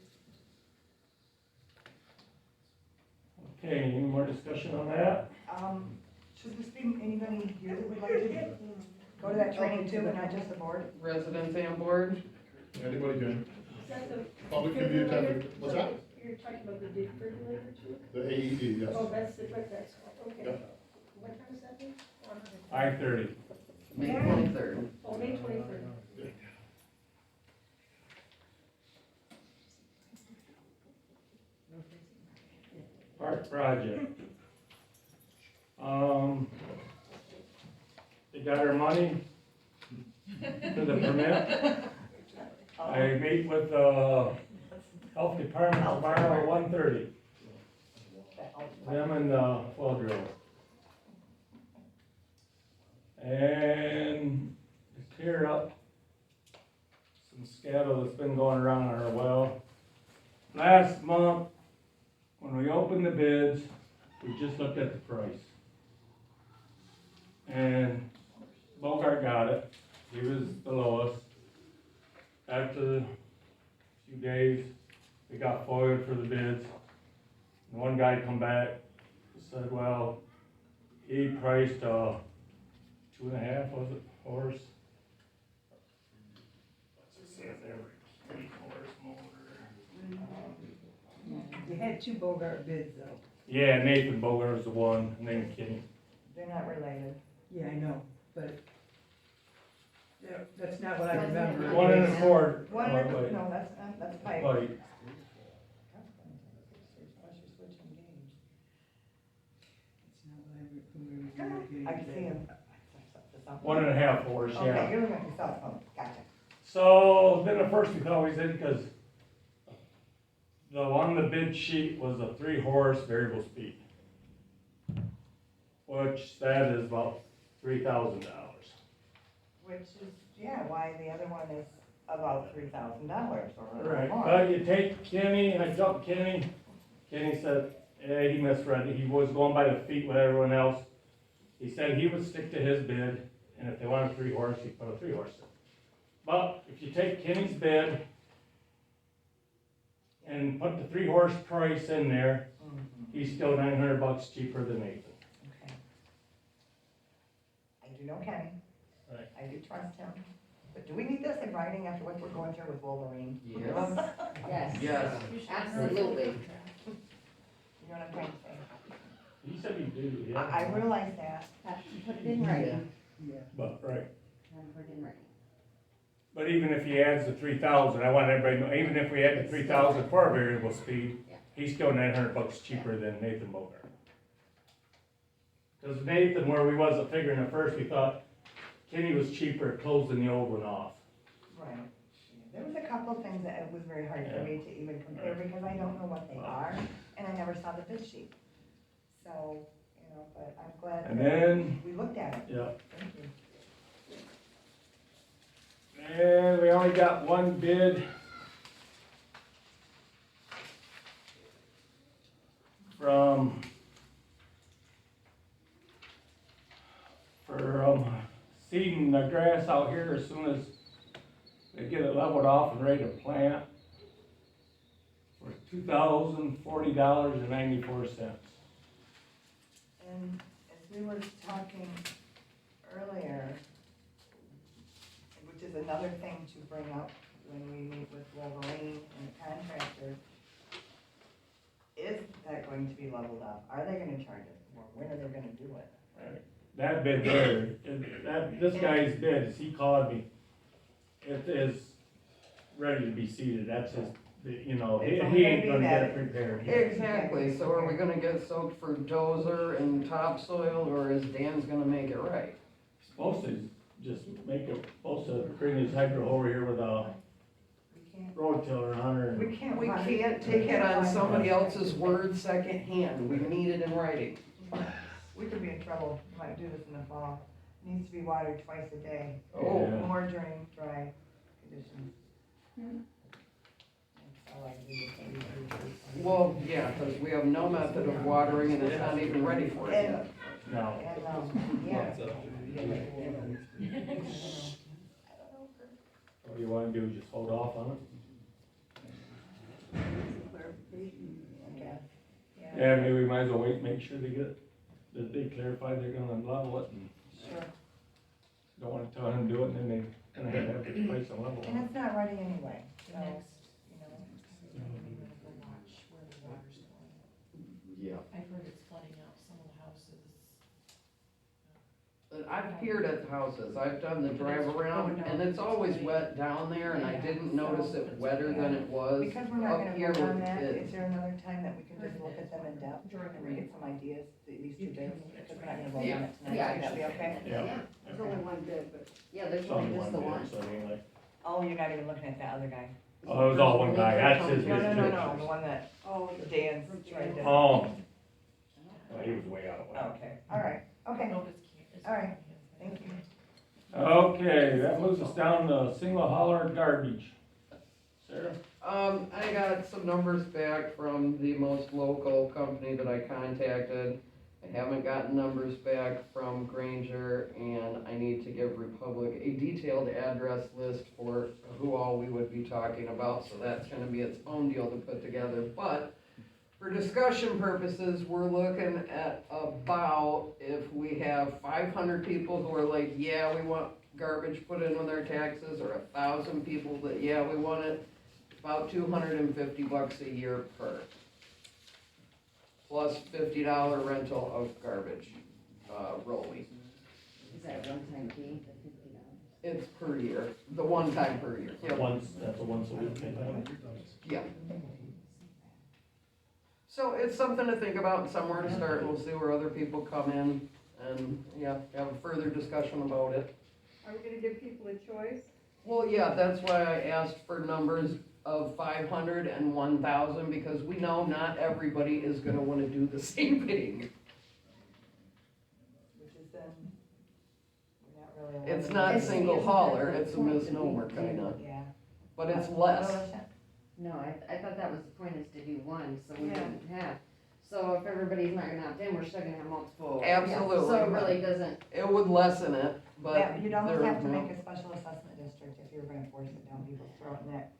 Okay, any more discussion on that? Should this be anybody here that would like to go to that training too, and not just the board? Residents and board? Anybody can, Is that the public can be attended, what's that? You're talking about the defibrillator too? The AED, yes. Oh, that's the, that's, okay. Yep. What time is that? 5:30. May 23rd. Oh, May 23rd. Park project. They got our money for the permit. I meet with the health department tomorrow at 1:30. Them and the well drill. And to clear up some scandal that's been going around on our well. Last month, when we opened the bids, we just looked at the price. And Bogart got it, he was the lowest. After a few days, we got foiled for the bids. And one guy come back and said, well, he priced 2.5, was it, horse? What's it say there, 3-horse motor. You had two Bogart bids though. Yeah, Nathan Bogart was the one, and then Kenny. They're not related. Yeah, I know, but that's not what I remember. 1.25. One, Oh, wait. no, that's pipe. Pipe. I can see him. 1.5 horse, yeah. Okay, you're looking at yourself, oh, gotcha. So then at first we thought we did because the on the bid sheet was a 3-horse variable speed, which that is about $3,000. Which is, yeah, why the other one is about $3,000 or a little Right, more. but you take Kenny, I jumped Kenny, Kenny said, he misread it, he was going by the feet with everyone else. He said he would stick to his bid, and if they wanted 3-horse, he'd put a 3-horse in. But if you take Kenny's bid and put the 3-horse price in there, he's still $900 cheaper than Nathan. Okay. I do know Kenny. Right. I do trust him. But do we need this in writing after what we're going through with Wolverine? Yes. Yes. Yes. Absolutely. You know what I'm trying to say? He said he do, yeah. I realize that. Have to put it in writing. But, right. Have to put it in writing. But even if he adds the 3,000, I want everybody to know, even if we add the 3,000 for our variable speed, he's still $900 cheaper than Nathan Bogart. Because Nathan, where we wasn't figuring at first, we thought Kenny was cheaper at closing the old one off. Right. There was a couple of things that it was very hard for me to even compare because I don't know what they are, and I never saw the bid sheet. So, you know, but I'm glad And that then, we looked at it. yeah, Thank you. and we only got one bid from seeding the grass out here as soon as they get it leveled off and ready to plant for $2,040.94. And as we were talking earlier, which is another thing to bring up when we meet with Wolverine and the contractor, is that going to be leveled up? Are they gonna charge us more? When are they gonna do it? Right. That bid there, this guy's bid, as he called me, it is ready to be seeded, that's his, you know, he ain't gonna get it prepared. Exactly, so are we gonna get soaked for dozer and topsoil, or is Dan's gonna make it right? Supposed to just make it, supposed to bring his hydro over here with a road tiller on her. We can't. We can't take it on somebody else's word secondhand, we need it in writing. We could be in trouble, we might do this in the fall. Needs to be watered twice a day. Oh. Yeah. More during dry conditions. That's all I do is Well, yeah, because we have no method of watering and it's not even ready for it yet. No. And, yeah. What you wanna do, just hold off on it? Yeah, maybe we might as well wait, make sure they get, that they clarify they're gonna level it and Sure. don't wanna tell him to do it and then they, and they have to place a level. And it's not ready anyway, so, you know. Watch where the water's going. Yeah. I've heard it's flooding out some of the houses. I've peered at the houses, I've done the drive around, and it's always wet down there, and I didn't notice it wetter than it was Because we're not up gonna here vote on with that, kids. is there another time that we can just look at them in depth and get some ideas, these 2 days? Because we're not gonna vote on it tonight, Yeah. would that be okay? Yeah. There's only one bid, but. Yeah, there's Some only just the one one. bid, so I mean, like, Oh, you're not even looking at that other guy? oh, it was all one guy, that's his. No, no, no, no, his- the one that Oh, Dan's tried to. Oh. Well, he was way out of way. Okay, all right, okay, No, it's can't. all right, thank you. Okay, that moves us down to single hauler garbage. Sarah? I got some numbers back from the most local company that I contacted. I haven't gotten numbers back from Granger, and I need to give Republic a detailed address list for who all we would be talking about, so that's gonna be its own deal to put together. But for discussion purposes, we're looking at about, if we have 500 people who are like, yeah, we want garbage put in with our taxes, or 1,000 people that, yeah, we want it, about $250 a year per. Plus $50 rental of garbage, rolling. Is that one time fee, the $50? It's per year, the one time per year. Yep. That's a once a week thing. Yeah. So it's something to think about and somewhere to start. We'll see where other people come in and, yeah, have a further discussion about it. are we gonna give people a choice? Well, yeah, that's why I asked for numbers of 500 and 1,000, because we know not everybody is gonna wanna do the same thing. Which is then, we're not really. It's not single hauler, it's a misnomer kinda, Yeah. but it's less. No, I thought that was the point, is to do one, so we didn't have. So if everybody's not gonna opt in, we're still gonna have multiple. Absolutely. So it really doesn't. It would lessen it, but. Yeah, you'd almost there- have to make a special assessment district if you were gonna force it down people's throat, and that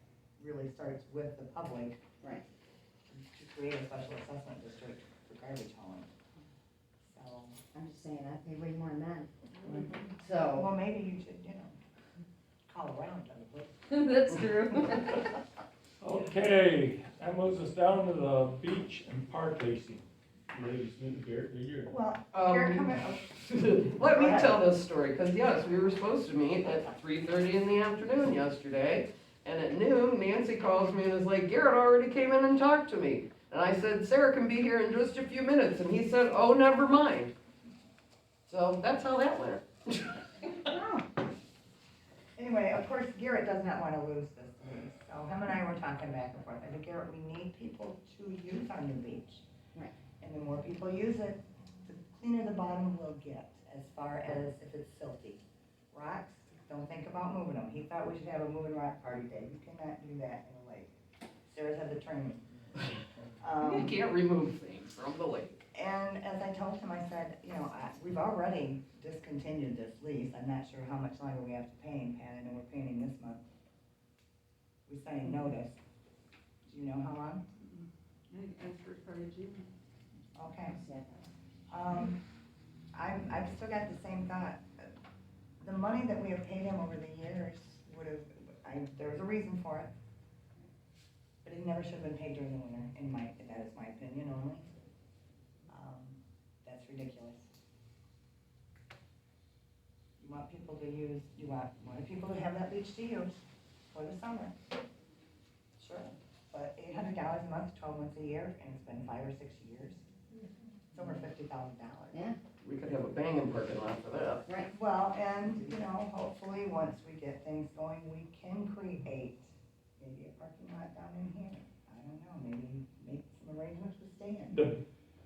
really starts with the public. Right. To create a special assessment district for garbage hauling. So, I'm just saying, I pay way more than that. well, So. maybe you should, call around to other places. That's true. Okay, that moves us down to the beach and park leasing. Ladies, need to Garrett, do you? Well, you're coming, Let me tell this story, because yes, we were supposed to meet at 3:30 in the afternoon yesterday, and at noon, Nancy calls me and is like, Garrett already came in and talked to me. And I said, Sarah can be here in just a few minutes, and he said, oh, never mind. So that's how that went. anyway, of course, Garrett does not wanna lose this lease, so him and I were talking back and forth. I said, Garrett, we need people to use our new beach. Right. And the more people use it, the cleaner the bottom will get, as far as if it's silty. Rocks, don't think about moving them. He thought we should have a moving rock party day. You cannot do that in a lake. Sarah's had the training. You can't remove things from the lake. And as I told him, I said, we've already discontinued this lease. I'm not sure how much longer we have to pay him, Pat. I know we're paying him this month. We sent him notice. Do you know how long? Okay. I've still got the same thought. The money that we have paid him over the years there was a reason for it. But it never should have been paid during the winter, that is my opinion only. That's ridiculous. You want people to use, you want people to have that beach to use for the summer. Sure, but $800 a month, 12 months a year, and it's been 5 or 6 years. It's over $50,000. Yeah. We could have a banging parking lot for that. Right. Well, and, hopefully, once we get things going, we can create maybe a parking lot down in here. I don't know, maybe make some arrangements with Stan.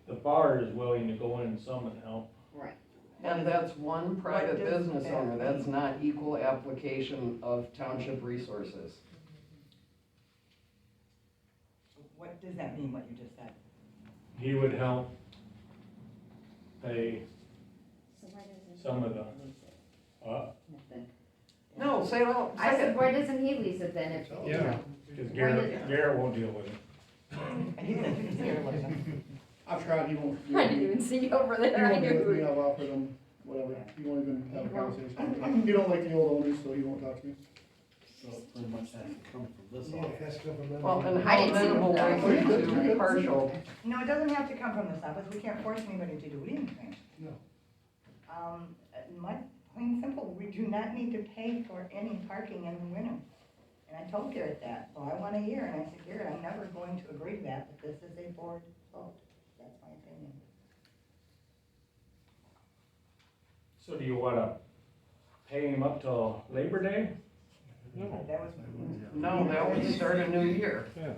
The bar is willing to go in some and help. Right. And that's one private What does business that owner, that's mean? not equal application of township resources. What does that mean, what you just said? He would help pay So why doesn't? some of the, Nothing. No, say it out. I said, why doesn't he lease it then if, you know? because Garrett won't deal with it. And he said he's here with him. I've tried, he won't. I didn't even see you over He there. I won't do it, knew. me, I've offered him, whatever, he won't even have a conversation. He don't like the old owners, so he won't talk to me. So it pretty much has to come from this Yeah, office. it has to come from them. Well, and I how didn't see minimal that. was it to partial? No, it doesn't have to come from this office, we can't force anybody to do anything. No. My, plain and simple, we do not need to pay for any parking in the winter. And I told Garrett that, so I want a year, and I said, Garrett, I'm never going to agree to that, but this is a board vote. That's my opinion. So do you wanna pay him up till Labor Day? That was. No, that would start a new year. Yeah.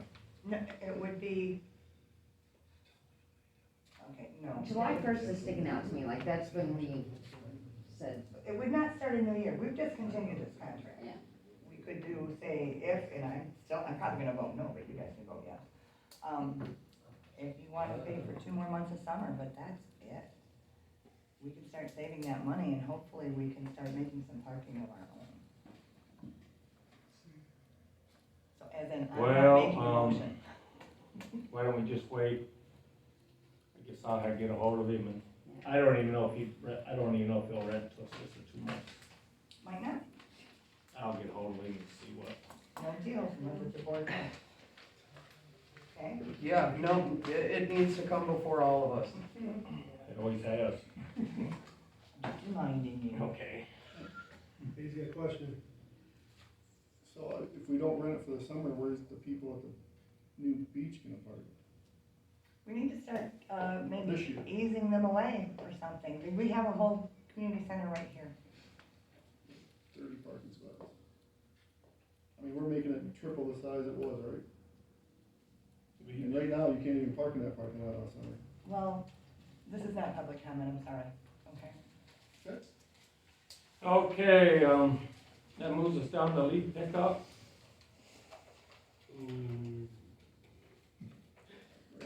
No, it would be. Okay, no. July first is sticking out to me, like that's when we said, It would not start a new year. We've just continued this contract. yeah. We could do, say, if, and I'm probably gonna vote no, but you guys can vote yes. If you want to pay for 2 more months of summer, but that's it. We can start saving that money and hopefully we can start making some parking of our own. So as in, I'm not making a motion. Why don't we just wait? I guess I'll have to get a hold of him, and I don't even know if I don't even know if he'll rent to us just for 2 months. Might not, I'll get a hold of him and see what. no deal, unless it's a board vote. Okay? Yeah, no, it needs to come before all of us. It always has. Reminding you. Okay. Easy a question. So if we don't rent it for the summer, where's the people at the new beach gonna park? We need to start, This maybe year. easing them away or something. We have a whole community center right here. 30 parking spots. I mean, we're making it triple the size it was, right? And right now, you can't even park in that parking lot all summer. Well, this is not public comment, I'm sorry, okay? Okay, that moves us down to leaf pickup.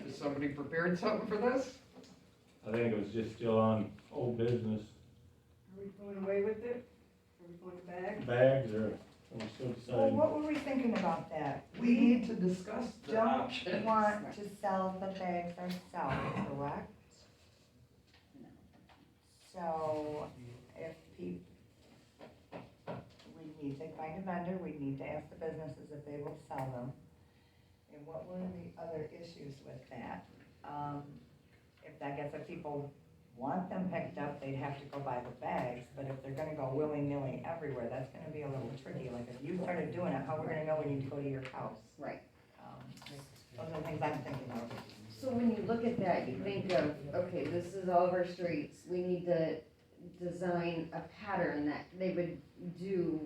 Has somebody prepared something for this? I think it was just still on old business. Are we going away with it? Are we going back? Bags or, are we still Well, deciding? what were we thinking about that? We need to discuss the Don't options. want to sell the bags ourselves, correct? So, if we need to find a vendor, we need to ask the businesses if they will sell them. And what were the other issues with that? If I guess if people want them picked up, they'd have to go buy the bags, but if they're gonna go willy-nilly everywhere, that's gonna be a little tricky. Like if you started doing it, how we're gonna know when you go to your house? Right. Those are the things I'm thinking of. So when you look at that, you think of, okay, this is all of our streets, we need to design a pattern that they would do,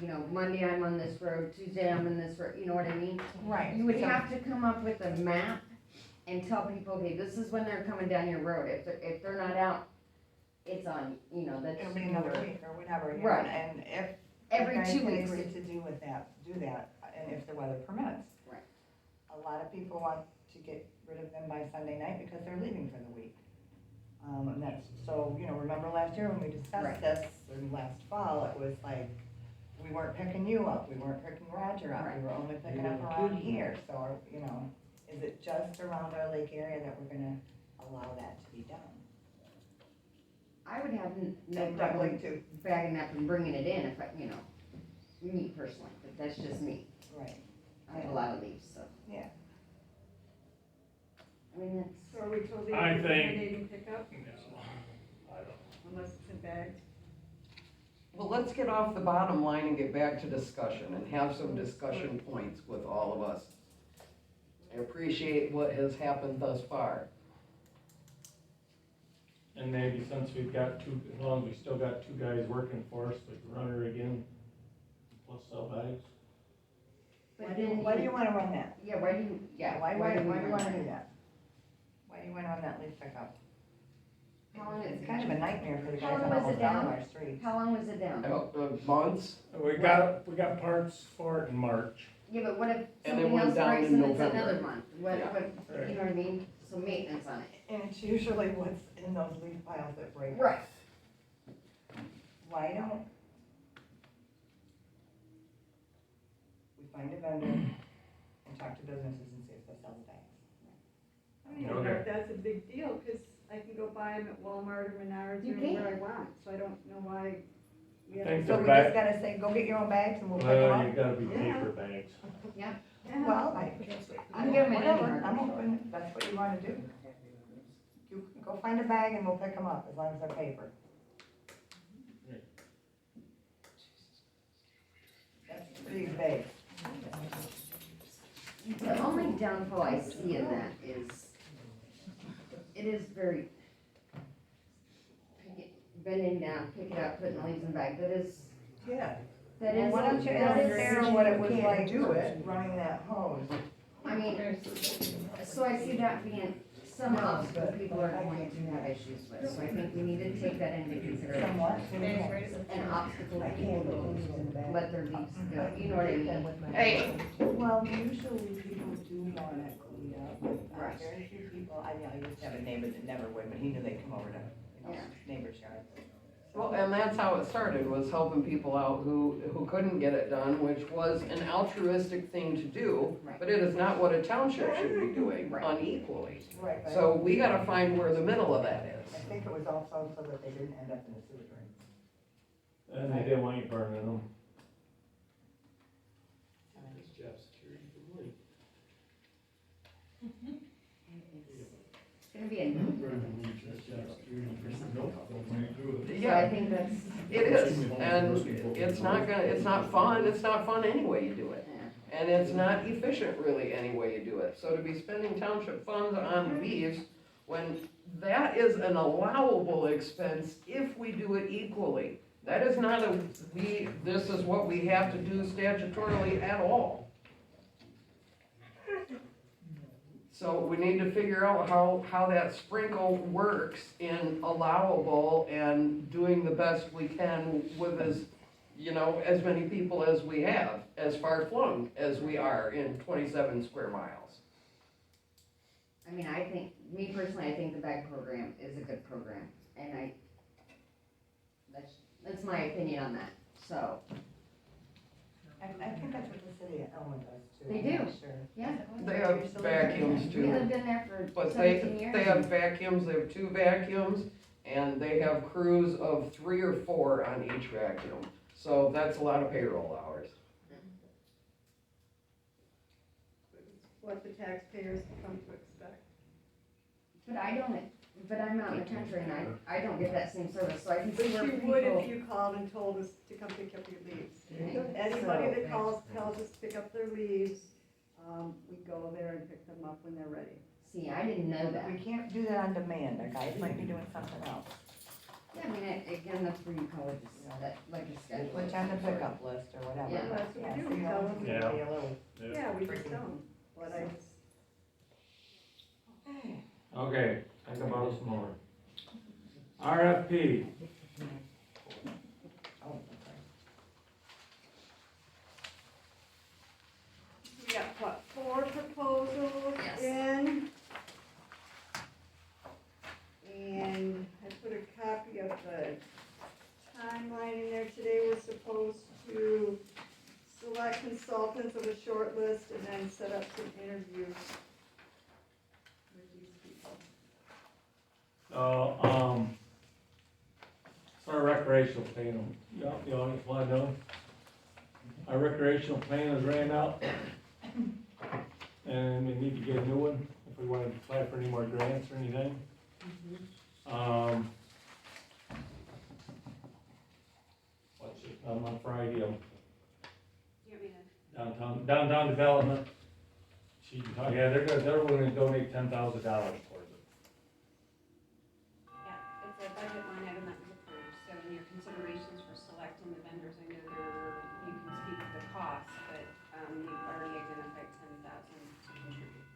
you know, Monday I'm on this road, Tuesday I'm on this road, you know what I mean? Right. You would So- have to come up with a map and tell people, okay, this is when they're coming down your road, if they're not out, it's on, you know, that's. It'll be another week or whatever, you know, Right. and if. Every you guys 2 can weeks. agree to do that, and if the weather permits. Right. A lot of people want to get rid of them by Sunday night because they're leaving for the week. And that's, so, you know, remember last year when we discussed Right. this, or last fall, it was like, we weren't picking you up, we weren't picking Roger up, we Right. were only picking up around here, so, you know, is it just around our lake area that we're gonna allow that to be done? I would have no And problem probably too. bagging up and bringing it in if I, you know, me personally, but that's just me. Right. I have a lot of leaves, so. Yeah. I mean, that's. So are we totally I think- eliminating pickup No, I don't. unless it's in bags? Well, let's get off the bottom line and get back to discussion and have some discussion points with all of us. I appreciate what has happened thus far. And maybe since we've got as long as we still got 2 guys working for us, we can run her again, plus sell bags. Why do you wanna run that? Yeah, why do you, yeah. Why do we you run wanna do that? Why do you wanna run that leaf pickup? How long is It's kind of a nightmare for the How guys long that was almost it down down? our street. How long was it down? Months, We got parts for it in March. Yeah, but what if And it something went else down breaks in and it's November. another month? What, Yeah. what, you know what I mean? So maintenance on it. And it's usually what's in those leaf piles that break. Right. Why don't we find a vendor and talk to businesses and see if they'll sell the bags? I don't even know Okay. if that's a big deal, cause I can go buy them at Walmart or Menards You or can. anywhere I want, so I don't know why we have. Think So the we bag- just gotta say, go get your own bags and we'll pick them Well, up? you gotta be Yeah. paper bags. Yeah. Well, You can get 'em at any whatever, market. I'm open, if that's what you wanna do. You go find a bag and we'll pick them up, as long as they're paper. pretty big. The only downfall I see in that is, it is very, bending down, pick it up, putting the leaves in the bag, that is, Yeah. that Well, is. why don't you that ask is- Sarah what it was like do it, running that hose? I mean, so I see that being some obstacle people are going to have issues with, so I think we need to take that into consideration. Somewhat. An obstacle that people don't let their leaves go, you know what I mean? Hey, Well, usually people do want it cleaned up. Right. Very few people, I used to have a neighbor that never would, but he knew they'd come over to, Yeah. neighbor's yard. Well, and that's how it started, was helping people out who couldn't get it done, which was an altruistic thing to do, Right. but it is not what a township should be doing Right. unequally. Right, but So we gotta find where the middle of that I is. think it was also so that they didn't end up in the sewer drain. And they didn't want you burning them. That's job security for money. it's gonna be a, so Yeah, I think that's, it is, and it's not fun any way you do it. yeah. And it's not efficient really any way you do it. So to be spending township funds on leaves, when that is an allowable expense if we do it equally. That is not this is what we have to do statutorily at all. So we need to figure out how that sprinkle works in allowable and doing the best we can with as many people as we have, as far flung as we are in 27 square miles. I mean, me personally, I think the bag program is a good program, and that's my opinion on that, so. I think that's what the city of Elma does too. They I'm do. not sure. Yeah. They have vacuums We too, lived in there for but 17 years. they have vacuums, they have 2 vacuums, and they have crews of 3 or 4 on each vacuum. So that's a lot of payroll hours. What the taxpayers come to expect. But I'm out in the country and I don't get that same service, so I can see But where you people. would if you called and told us to come pick up your leaves. Okay. Anybody that calls, tells us to pick up their leaves, we go there and pick them up when they're ready. See, I didn't know that. We can't do that on demand, our guys might be doing something else. Yeah, I mean, again, that's where you call it, like a schedule. Which on the pickup list or whatever. Yeah. That's what we do, so we you tell know, them. we can be a little- Yeah, we just tell them, but I just. Okay, think about some more. RFP, Oh, okay. We got, what, 4 proposals Yes. in? And I put a copy of the timeline in there. Today we're supposed to select consultants of a short list and then set up some interviews with these people. our recreational plan, the audience wanna know. Our recreational plan is ran out. And we need to get a new one if we wanna apply for any more grants or anything. What's it, on Friday, downtown development. She can talk, yeah, they're willing to donate $10,000 towards it. Yeah, it's a budget line item that was approved, so in your considerations for selecting the vendors, I know you can speak to the cost, but, you've already identified 10,000 to contribute.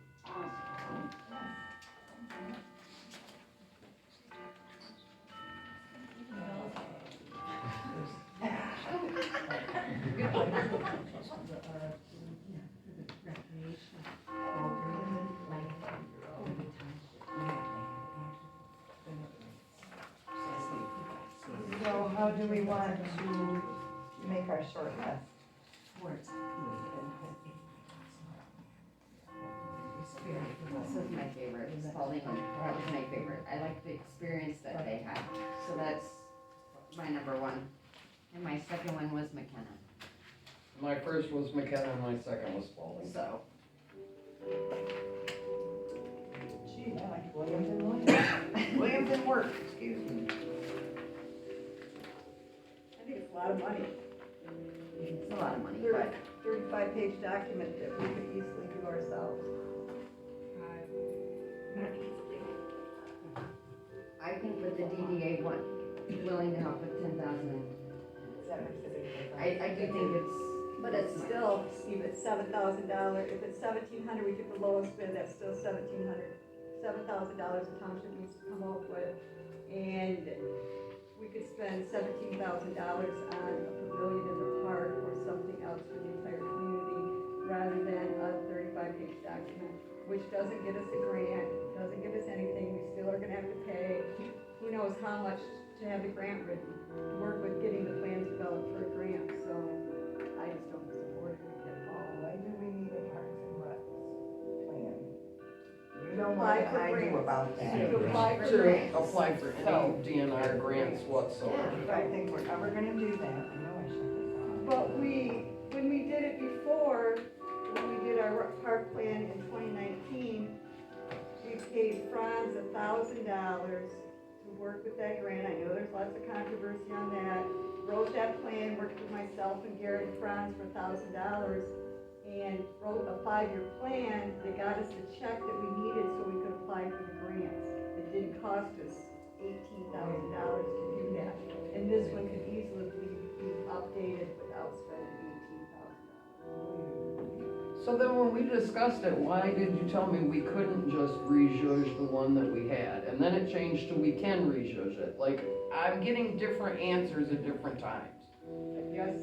So how do we want to make our short list? This is my favorite, Spalding, that was my favorite, I like the experience that they had, so that's my number 1. And my second one was McKenna, My first was McKenna, and my second was Spalding. so. Gee, I like Williams and Williams. Williams and Work, excuse me. I think it's a lot of money. It's a lot of money, They're but 35-page document that we could easily do ourselves. Not easily. I think with the DDA one, willing to help with 10,000, That makes a big difference. I do think it's. But it's still, Steve, it's $7,000. If it's 1,700, we took the lowest bid, that's still 1,700. $7,000 the township needs to come up with. And we could spend $17,000 on a pavilion in the park or something else for the entire community rather than a 35-page document, which doesn't get us a grant, doesn't give us anything. We still are gonna have to pay who knows how much to have the grant written, work with getting the plans developed for a grant. So I just don't support it at all. Why do we need a Parks and Recs plan? You know more Apply than for I do grants. about that. To apply for To grants. apply for any DNR grants whatsoever. I don't think we're ever gonna do that. I know I shut this off. But when we did it before, when we did our park plan in 2019, we paid Franz $1,000 to work with that grant. I know there's lots of controversy on that. Wrote that plan, worked with myself and Garrett and Franz for $1,000, and wrote a 5-year plan that got us the check that we needed so we could apply for the grants. It didn't cost us $18,000 to do that. And this one could easily be updated without spending $18,000. So then when we discussed it, why did you tell me we couldn't just rejudge the one that we had? And then it changed to we can rejudge it. Like, I'm getting different answers at different times. I guess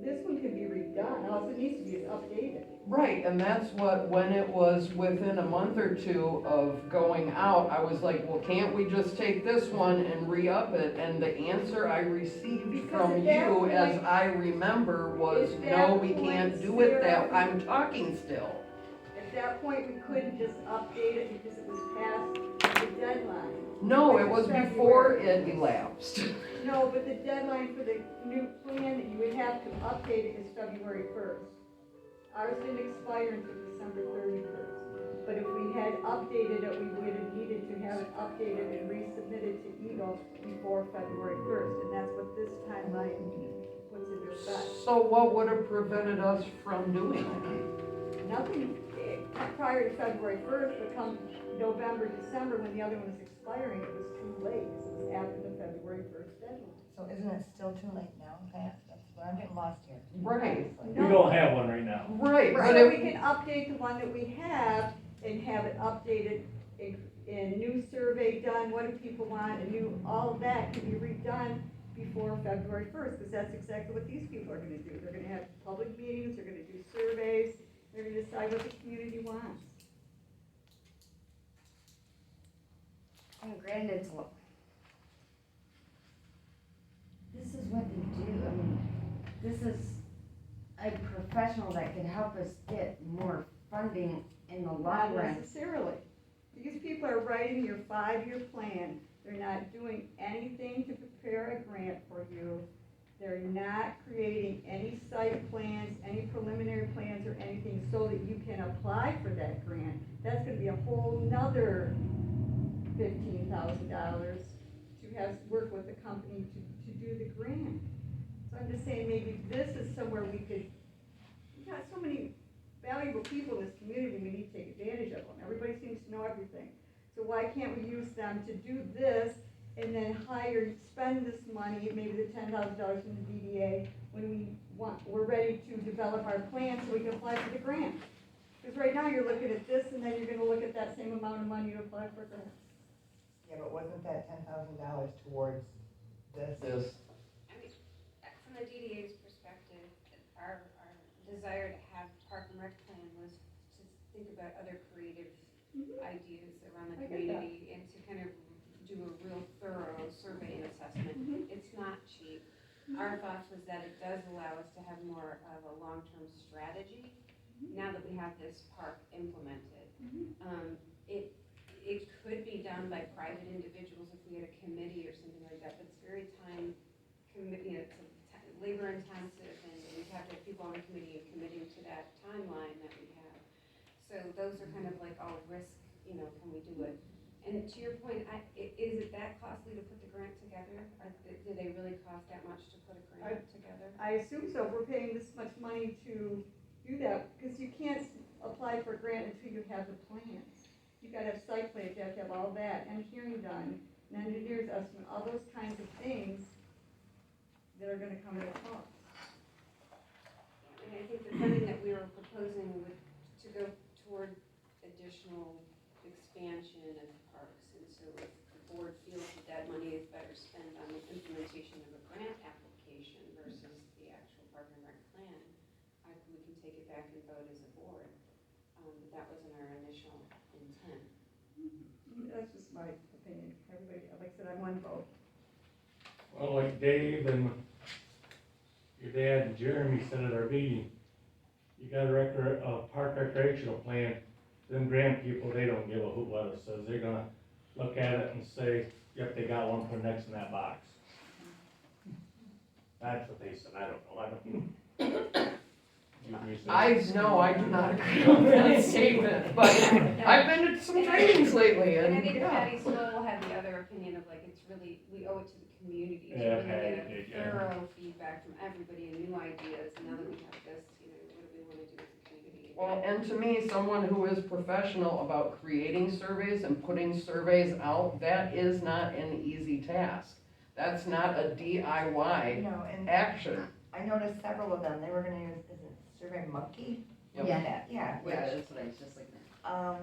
this one can be redone, all it needs to be is updated. Right, and that's what, when it was within a month or two of going out, I was like, well, can't we just take this one and re-up it? And the answer I received Because from at that you, as point- I remember, was, At no, that we point, can't do it that, Sarah- I'm talking still. At that point, we couldn't just update it because it was past the deadline. No, it Which was is before February. it elapsed. No, but the deadline for the new plan that you would have to update it is February 1st. Ours didn't expire until December 31st. But if we had updated it, we would have needed to have it updated and resubmitted to Eagle before February 1st. And that's what this timeline puts into effect. So what would have prevented us from doing that? Nothing prior to February 1st, but come November, December, when the other one was expiring, it was too late, because it was after the February 1st deadline. So isn't it still too late now, Pat? That's where I'm getting lost here. Right. We don't have one right now. Right, but So we if, can update the one that we have and have it updated, in new survey done, what do people want, a new, all of that can be redone before February 1st, because that's exactly what these people are gonna do. They're gonna have public meetings, they're gonna do surveys, they're gonna decide what the community wants. And granted, this is what they do, I mean, this is a professional that can help us get more funding in the long Not run. necessarily. These people are writing your 5-year plan. They're not doing anything to prepare a grant for you. They're not creating any site plans, any preliminary plans or anything so that you can apply for that grant. That's gonna be a whole nother $15,000 to have, work with the company to do the grant. So I'm just saying, maybe this is somewhere we could, we got so many valuable people in this community, we need to take advantage of them. Everybody seems to know everything. So why can't we use them to do this and then spend this money, maybe the $10,000 from the DDA, when we're ready to develop our plan so we can apply for the grant? Because right now you're looking at this and then you're gonna look at that same amount of money to apply for a grant. Yeah, but wasn't that $10,000 towards this? I mean, from the DDA's perspective, our desire to have Park and Rec plan was to think about other creative ideas around the I get that. community and to kind of do a real thorough survey and assessment. It's not cheap. Our thoughts was that it does allow us to have more of a long-term strategy now that we have this park implemented. It could be done by private individuals if we had a committee or something like that, but it's very it's labor intensive, and we have to have people on the committee and committing to that timeline that we have. So those are kind of like all risk, can we do it? And to your point, is it that costly to put the grant together? Do they really cost that much to put a grant together? I assume so, if we're paying this much money to do that, because you can't apply for a grant until you have the plans. You gotta have site plans, you have to have all that, engineering done, an engineer's estimate, all those kinds of things that are gonna come at a cost. And I think the funding that we were proposing would, to go toward additional expansion of parks. And so if the board feels that that money is better spent on the implementation of a grant application versus the actual park and rec plan, we can take it back and vote as a board. But that wasn't our initial intent. That's just my opinion, everybody, like I said, I'm one vote. Well, like Dave and your dad and Jeremy said at our meeting, you got a park recreational plan, them grant people, they don't give a hoot what it says, they're gonna look at it and say, yep, they got one, put next in that box. That's what they said, I don't know. You agree, sir? No, I do not agree with that statement, but I've been to some trainings lately, And I and think yeah. Patty Stoll will have the other opinion of like, it's really, we owe it to the community to Yeah, really Patty get did, a yeah. thorough feedback from everybody and new ideas. And now that we have this, what do we wanna do as a community? Well, and to me, someone who is professional about creating surveys and putting surveys out, that is not an easy task. That's not a DIY No, and action. I noticed several of them, they were gonna use, is it Survey Monkey? Yep. Yeah. That, yeah, which, that's what I was just looking at.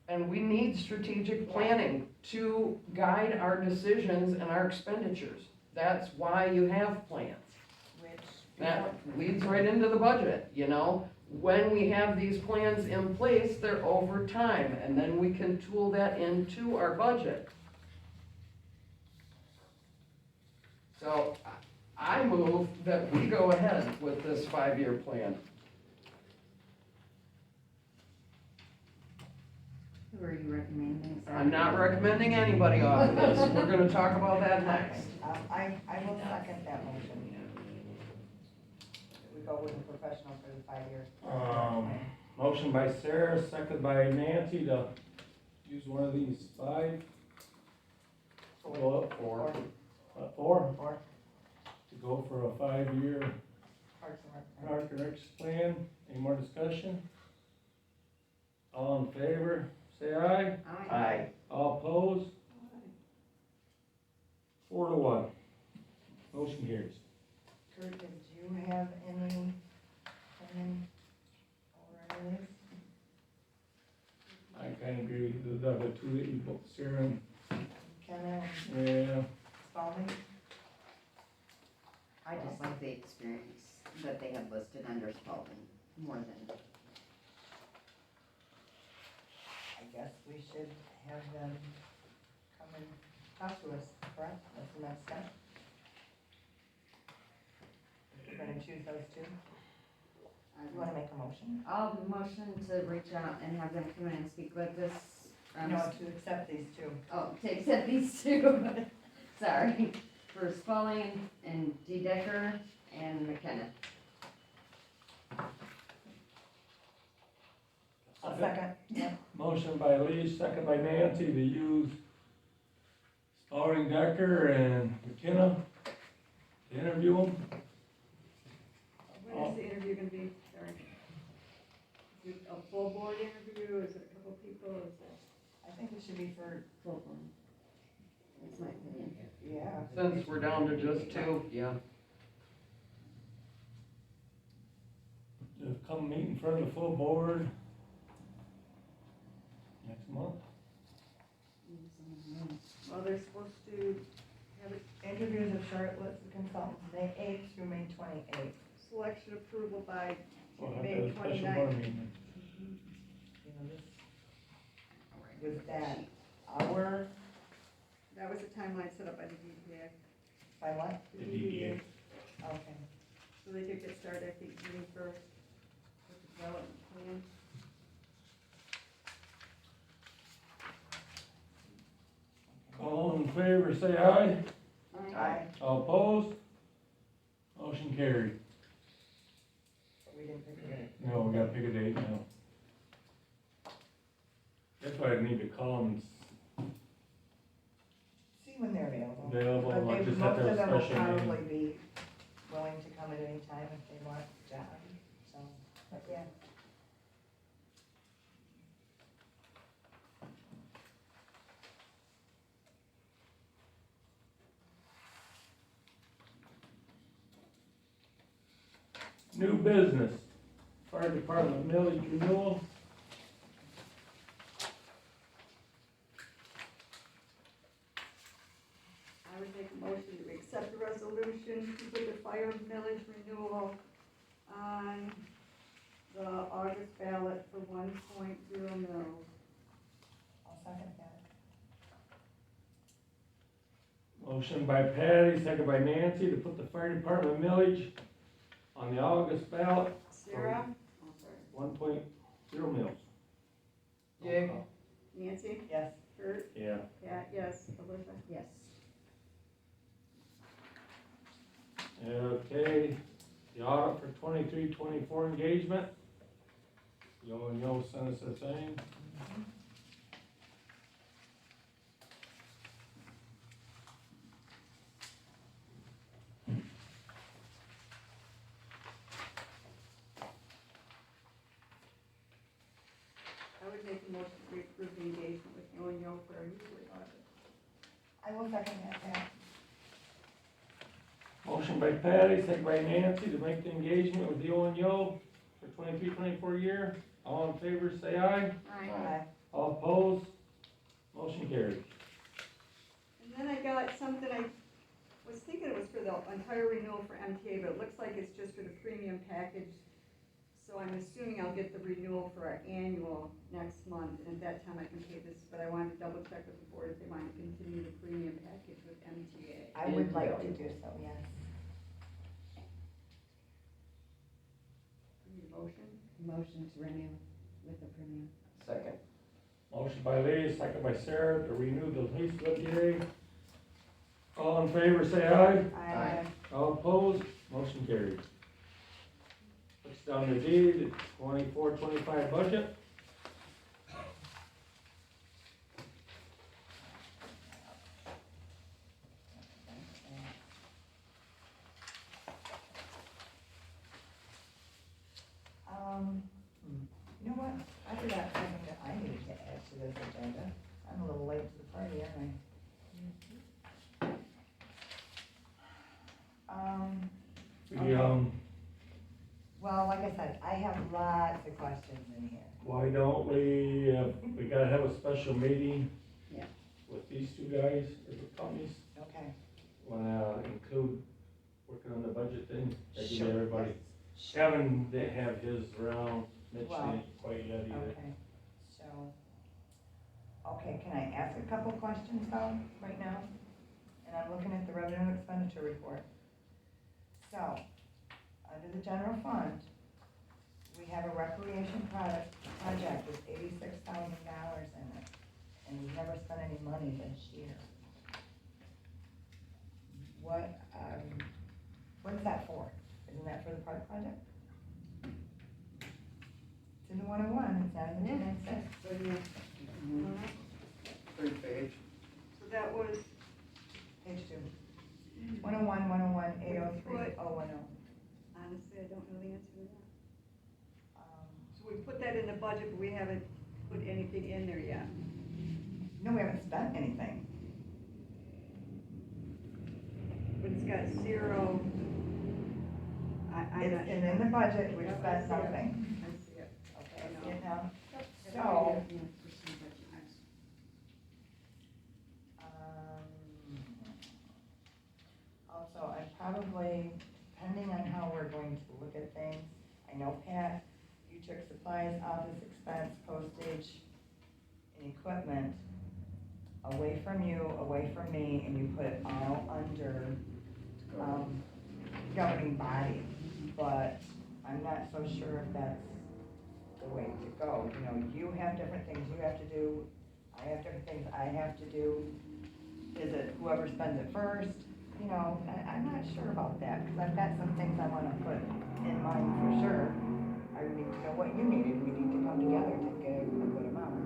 And we need strategic planning to guide our decisions and our expenditures. That's why you have plans. which. That leads right into the budget, When we have these plans in place, they're over time, and then we can tool that into our budget. So I move that we go ahead with this 5-year plan. Who are you recommending? Sorry. I'm not recommending anybody off of this. We're gonna talk about that next. I will second that motion. We go with a professional for the 5 years. Motion by Sarah, second by Nancy to use one of these five. Go up Four. four? To go for a 5-year Parks and Rec. park and rec plan. Any more discussion? All in favor, say aye. Aye. All opposed? 4-1. Motion carries. Kurt, did you have any opinion over any of these? I kinda agree with the other two that you both, Sarah and, Kenna yeah. and Spalding? I just like the experience that they have listed under Spalding more than. I guess we should have them come and talk to us, correct? That's the next step. We're gonna choose those two. You wanna make a motion? I'll motion to reach out and have them come in and speak with us. No, to accept these two. Oh, to accept these two. Sorry. For Spalding and D. Decker and McKenna. I'll second. Yep. Motion by Lee, second by Nancy to use Spalding, Decker, and McKenna to interview them. When is the interview gonna be, sorry? Is it a full board interview, is it a couple people, is it? I think it should be for, Full one. That's my opinion. yeah. Since we're down to just 2, yeah. To come meet in front of the full board next month. Well, they're supposed to have it, Interviews of shortlisted consultants, May 8th through May 28th. selection approval by We'll have May a special 29th. board meeting. You know, this, with that, our, That was the timeline set up by the DPA. by what? The DDA. Okay. So they did get started, I think, June first, with the development plan. All in favor, say aye. Aye. All opposed? Motion carried. We didn't pick it. No, we gotta pick a date now. That's why I need to call them see when they're available. Available, But like they, just have most to of have them a will special meeting. probably be willing to come at any time if they want a job, so, but yeah. New business, fire department millage renewal. I would make a motion to accept the resolution to put the fire millage renewal on the August ballot for 1.0 mils. I'll second that. Motion by Patty, second by Nancy to put the fire department millage on the August ballot, Sarah? Oh, sorry. 1.0 mils. Jake? Nancy? Yes. Kurt? Yeah. Pat, yes. Alyssa? Yes. Okay, the audit for 23-24 engagement. Yo sent us a thing. I would make a motion to approve the engagement with Yo for our yearly audit. I will second that, Pat. Motion by Patty, second by Nancy to make the engagement with Yo for 23-24 year. All in favor, say aye. Aye. All opposed? Motion carried. And then I got something, I was thinking it was for the entire renewal for MTA, but it looks like it's just for the premium package. So I'm assuming I'll get the renewal for our annual next month, and at that time I can pay this, but I wanted to double check with the board if they want to continue the premium package with MTA. I would like to do so, yes. Need a motion? Motion to renew with the premium. Second. Motion by Lee, second by Sarah to renew the lease with MTA. All in favor, say aye. Aye. All opposed? Motion carried. Looks down to D, the 24-25 budget. You know what, I forgot something that I needed to add to this agenda. I'm a little late to the party, aren't I? Well, like I said, I have lots of questions in here. Why don't we gotta have a special meeting Yeah. with these two guys, or the companies. Okay. Wanna include working on the budget thing, that give Sure. everybody. Sure. Kevin didn't have his around, Mitch Well, didn't quite yet either. Okay, so, okay, can I ask a couple questions though, right now? And I'm looking at the revenue expenditure report. So, under the general fund, we have a recreation project with $86,000 in it, and we've never spent any money this year. What's that for? Isn't that for the park project? It's in the 101, it's not in the 296. Third page. So that was, Page 2. 101, 101, 803, 010. honestly, I don't know the answer to that. So we put that in the budget, but we haven't put anything in there yet. No, we haven't spent anything. But it's got zero. I'm It's not and sure. in the budget, we've Yep, I spent see it. nothing. I see it. Okay, I I know. see it now. Yep. So, Yeah, for some budget items. Also, I probably, depending on how we're going to look at things, I know Pat, you took supplies, office expense, postage, and equipment away from you, away from me, and you put it all under, governing body. But I'm not so sure if that's the way to go. You know, you have different things you have to do, I have different things I have to do. Is it whoever spends it first? You know, I'm not sure about that, because I've got some things I wanna put in mind for sure. I need to know what you needed, we need to come together to get a good amount.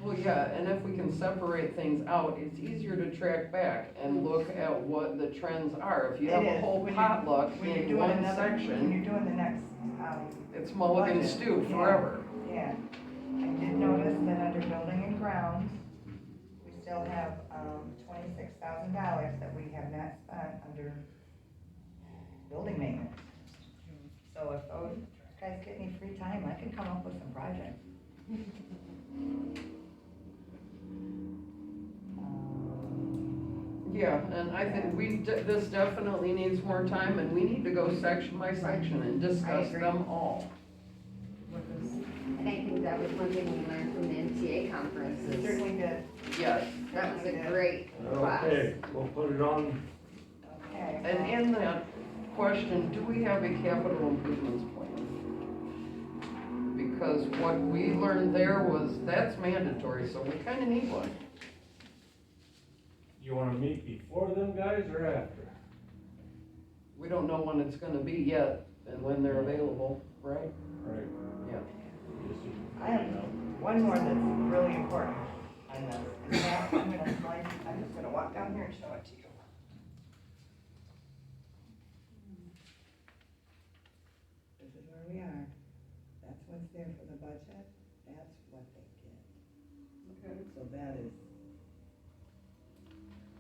Well, yeah, and if we can separate things out, it's easier to track back and look at what the trends are. If you have It a is. whole When potluck when you're in doing one another- When section, you're doing the next, it's mulligan budget, stew yeah. forever. Yeah, I did notice that under building and grounds, we still have, $26,000 that we have not spent under building maintenance. So if those guys get any free time, I can come up with some projects. Yeah, and I think this definitely needs more time, and we need to go section by section and discuss agree. them all. And I think that was one thing we learned from the MTA conferences. Certainly did. Yes. That was a great class. Okay, we'll put it on. Okay. And in that question, do we have a capital improvements plan? Because what we learned there was, that's mandatory, so we kinda need one. You wanna meet before them guys or after? We don't know when it's gonna be yet, and when they're available, right? Right. Yeah. I have one more that's really important on this. And that, I'm just gonna walk down here and show it to you. This is where we are. That's what's there for the budget. That's what they get. Okay. So that is,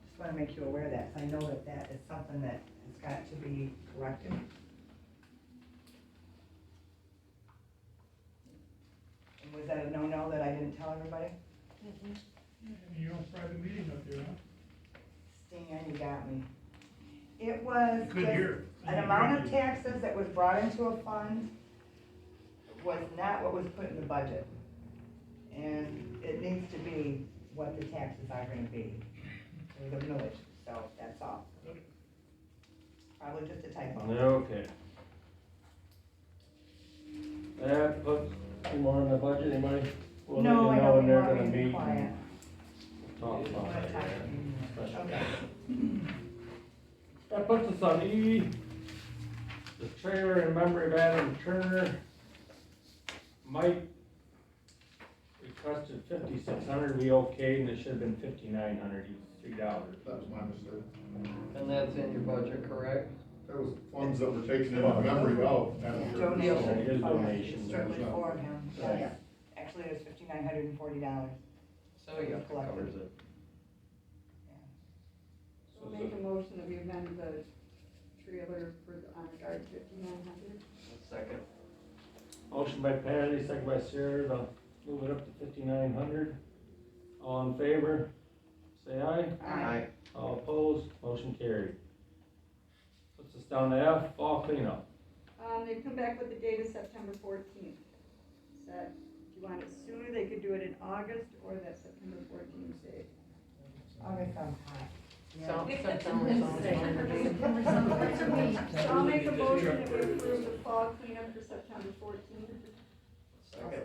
just wanna make you aware of that. So I know that that is something that has got to be corrected. And was that a no-no that I didn't tell everybody? You don't private meeting up there, huh? Stan, you got me. It was Good just year. an amount of taxes that was brought into a fund was not what was put in the budget. And it needs to be what the taxes are gonna be, or the millage, so that's all. Probably just a typo. Okay. That puts some more in the budget, anybody? We'll let No, you I know don't, when we they're want gonna to be meet. quiet. Talk We about wanna that, talk yeah. to you. Special. Okay. That puts us on E, the trailer in memory of Adam Turner. Mike requested 5,600, we okayed, and it should have been 5,900, he's $3. That was my mistake. And that's in your budget, correct? That was funds that were taken in memory of. Donation. It is donation. Strictly for him, Right. yes. Actually, it was $5,940. So yeah, that covers it. We'll make a motion that we amend the trailer for the honor guard 5,900. Second. Motion by Patty, second by Sarah, to move it up to 5,900. All in favor, say aye. Aye. All opposed, motion carried. Puts us down to F, fall cleanup. They've come back with the date of September 14th. Is that, if you want it sooner, they could do it in August, or that September 14th date. August sounds hot. September sounds fine to me. So I'll make a motion that we approve the fall cleanup for September 14th. Second.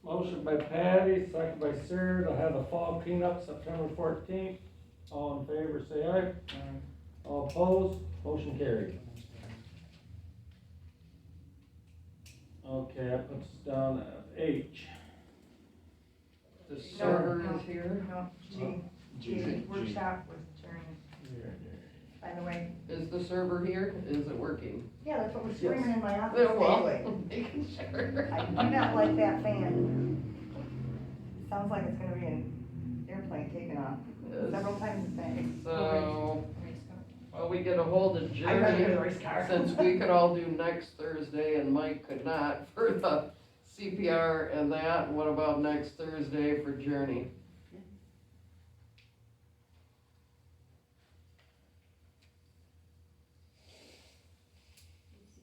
Motion by Patty, second by Sarah, to have the fall cleanup September 14th. All in favor, say aye. All opposed, motion carried. Okay, that puts us down at H. The server is here. No, G. G. Workshop was during, by the way. Is the server here? Is it working? Yeah, that's what was screaming in my office Yeah, well, daily. making sure. I do not like that fan. Sounds like it's gonna be an airplane taking off several times a day. So, well, we get a hold of I'd rather hear the Jeremy, race car. since we could all do next Thursday and Mike could not for the CPR and that, what about next Thursday for Journey?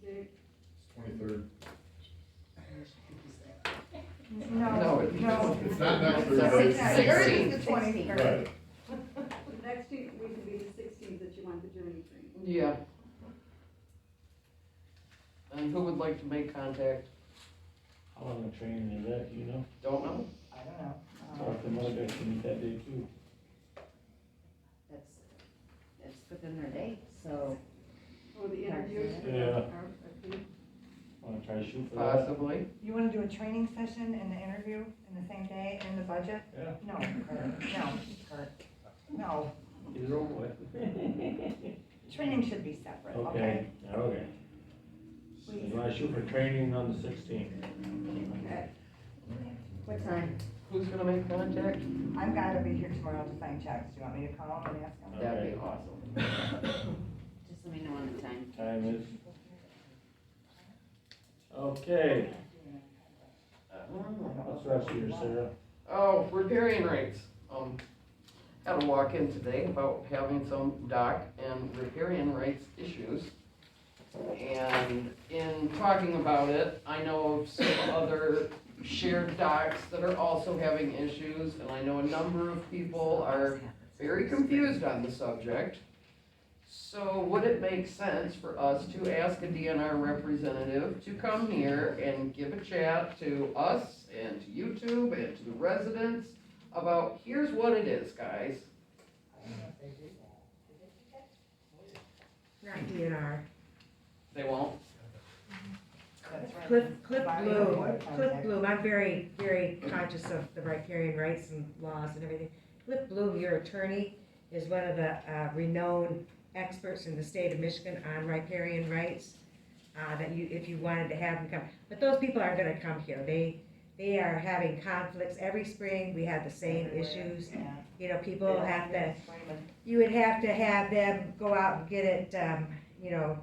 Date. 23rd. No, it's It's not next Thursday. Thursday. Third is the 16th. 23rd. Right. The next week would be the 16th that you want the journey train. Yeah. And who would like to make contact? How long the training is that, do you know? Don't know. I don't know. Or if the other guys can meet that day too. It's within their date, so. Oh, the interviews? Yeah. Okay. Wanna try to shoot for that? Possibly. You wanna do a training session and the interview in the same day and the budget? Yeah. No, Kurt, no. Get it over with. Training should be separate, okay? Okay, okay. So you wanna shoot for training on the 16th? Okay. What time? Who's gonna make contact? I've gotta be here tomorrow to sign checks. Do you want me to call them and ask them? That'd be awesome. Just let me know on the time. Time is. Okay, what's the rest of your, Sarah? Oh, riparian rates. Had a walk-in today about having some dock and riparian rates issues. And in talking about it, I know of some other shared docks that are also having issues, and I know a number of people are very confused on the subject. So would it make sense for us to ask a DNR representative to come here and give a chat to us and to YouTube and to the residents about, here's what it is, guys. Not DNR. They won't? Cliff Bloom, I'm very, very conscious of the riparian rights and laws and everything. Cliff Bloom, your attorney, is one of the renowned experts in the state of Michigan on riparian rights, that you, if you wanted to have them come. But those people aren't gonna come here. They are having conflicts every spring. We have the same issues. You know, people have to, you would have to have them go out and get it, you know,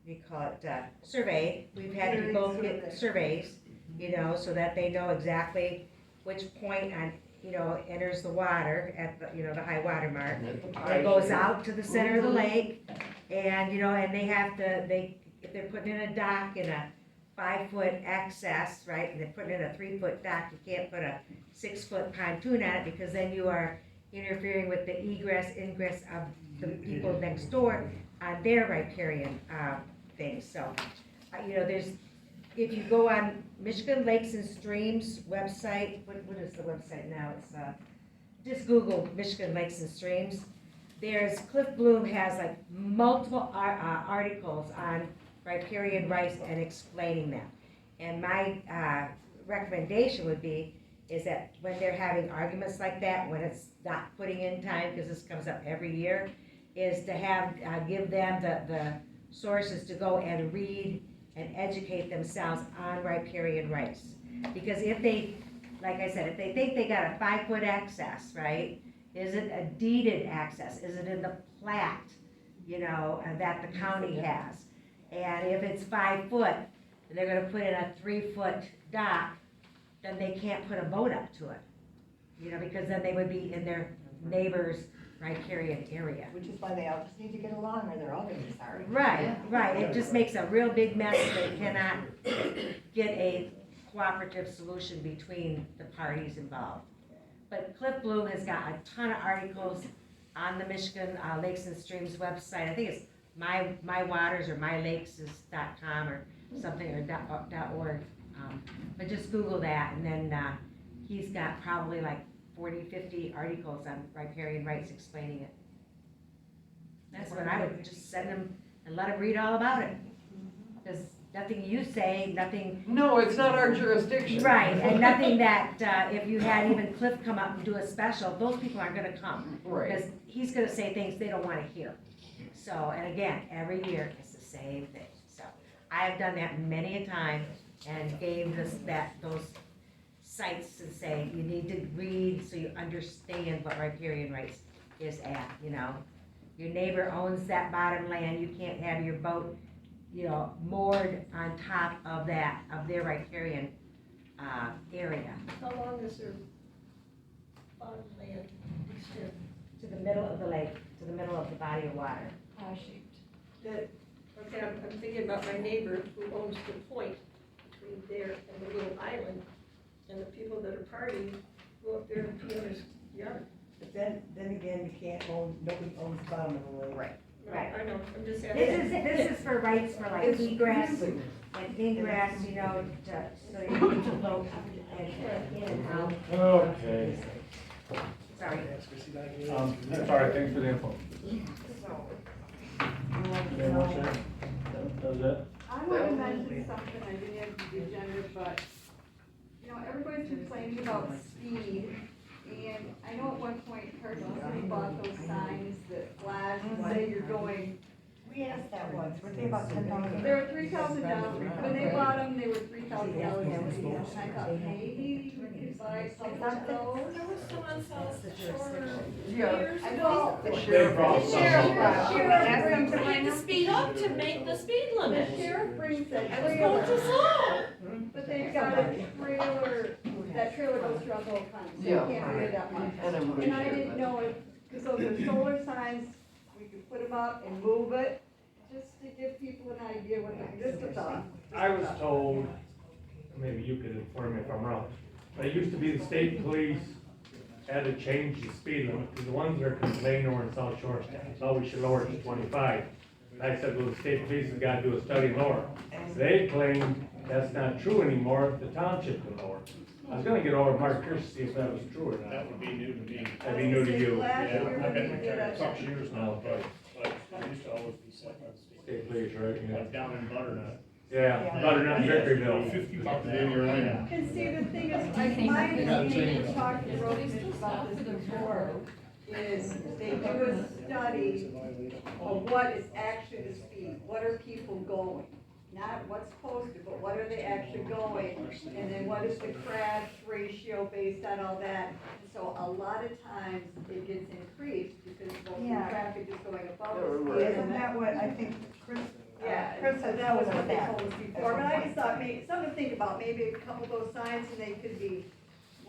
we call it, surveyed. We've had to both get surveys, you know, so that they know exactly which point on, you know, enters the water at the, you know, the high water mark. It goes out to the center of the lake, and, you know, and they have to, if they're putting in a dock in a 5-foot access, right, and they're putting in a 3-foot dock, you can't put a 6-foot pontoon on it, because then you are interfering with the egress, ingress of the people next door on their riparian, things. So, you know, there's, if you go on Michigan Lakes and Streams website, what is the website now? It's, just Google Michigan Lakes and Streams. There's, Cliff Bloom has like multiple articles on riparian rights and explaining them. And my recommendation would be, is that when they're having arguments like that, when it's not putting in time, because this comes up every year, is to have, give them the sources to go and read and educate themselves on riparian rights. Because if they, like I said, if they think they got a 5-foot access, right, is it a deeded access? Is it in the plat, you know, that the county has? And if it's 5 foot, and they're gonna put in a 3-foot dock, then they can't put a boat up to it. You know, because then they would be in their neighbor's riparian area. Which is why they all just need to get along, or they're all gonna be sorry. Right, right, it just makes a real big mess if they cannot get a cooperative solution between the parties involved. But Cliff Bloom has got a ton of articles on the Michigan Lakes and Streams website. I think it's my waters or mylakes.com or something, or .org. But just Google that, and then he's got probably like 40, 50 articles on riparian rights explaining it. That's when I would just send them and let them read all about it. Because nothing you say, nothing. No, it's not our jurisdiction. Right, and nothing that, if you had even Cliff come up and do a special, those people aren't gonna come. Right. Because he's gonna say things they don't wanna hear. So, and again, every year, it's the same thing. So, I have done that many a time and gave those sites to say, you need to read so you understand what riparian rights is at, you know. Your neighbor owns that bottom land, you can't have your boat, you know, moored on top of that, of their riparian, area. How long is their bottom land extend? To the middle of the lake, to the middle of the body of water. Okay, I'm thinking about my neighbor who owns the point between there and the little island, and the people that are partying go up there and pee on his yard. But then again, you can't own, nobody owns the bottom of the lake. Right. Right. I know, I'm just asking. This is for rights for like egress, like ingress, you know, so you can float in and out. Okay. Sorry. That's all right, thanks for the info. So, Any more, Sharon? That was it? I wanna mention something, I didn't have the agenda, but, you know, everybody's complaining about speed. And I know at one point Carson City bought those signs that flash and say you're going. We asked that once, were they about $10,000? They were $3,000, when they bought them, they were $3,000. And I thought maybe we could buy a couple of those. There was some on South Shore Yeah. years I ago. know. The sheriff brought some. Sheriff brings We had to speed up to make the speed The limit. sheriff brings that I was going too trailer, slow. but they've got a trailer, that trailer goes throughout the whole county, so you Yeah. can't read that much. And everybody And I should. didn't know if, because those are solar signs, we could put them up and move it, just to give people an idea what, just a thought. I was told, maybe you could inform me if I'm wrong, but it used to be the state police had to change the speed limit, because the ones that are complaining over in South Shore, oh, we should lower it to 25. And I said, well, the state police has got to do a study and lower. They claim that's not true anymore, the township can lower. I was gonna get over Mark Kirsch to see if that was true or not. That would be new to me. That'd be new to you. Last Yeah, year I've been we did retired a, 6 years now, but it used to always be set by the state. State police, right? Yeah. Like down in Butternut. Yeah, Butternut, Vickeryville. 50 bucks an hour. and see, the thing is, like, my understanding, talking to Roseman about this before, is they do a study of what is actually the speed, what are people going? Not what's posted, but what are they actually going, and then what is the crash ratio based on all that? And so a lot of times it gets increased because most of the Yeah. traffic is going above the speed Isn't limit. that what, I think Chris, Yeah, Chris so said that was something what they like that. told us before, but I just thought maybe, something to think about, maybe a couple of those signs, and they could be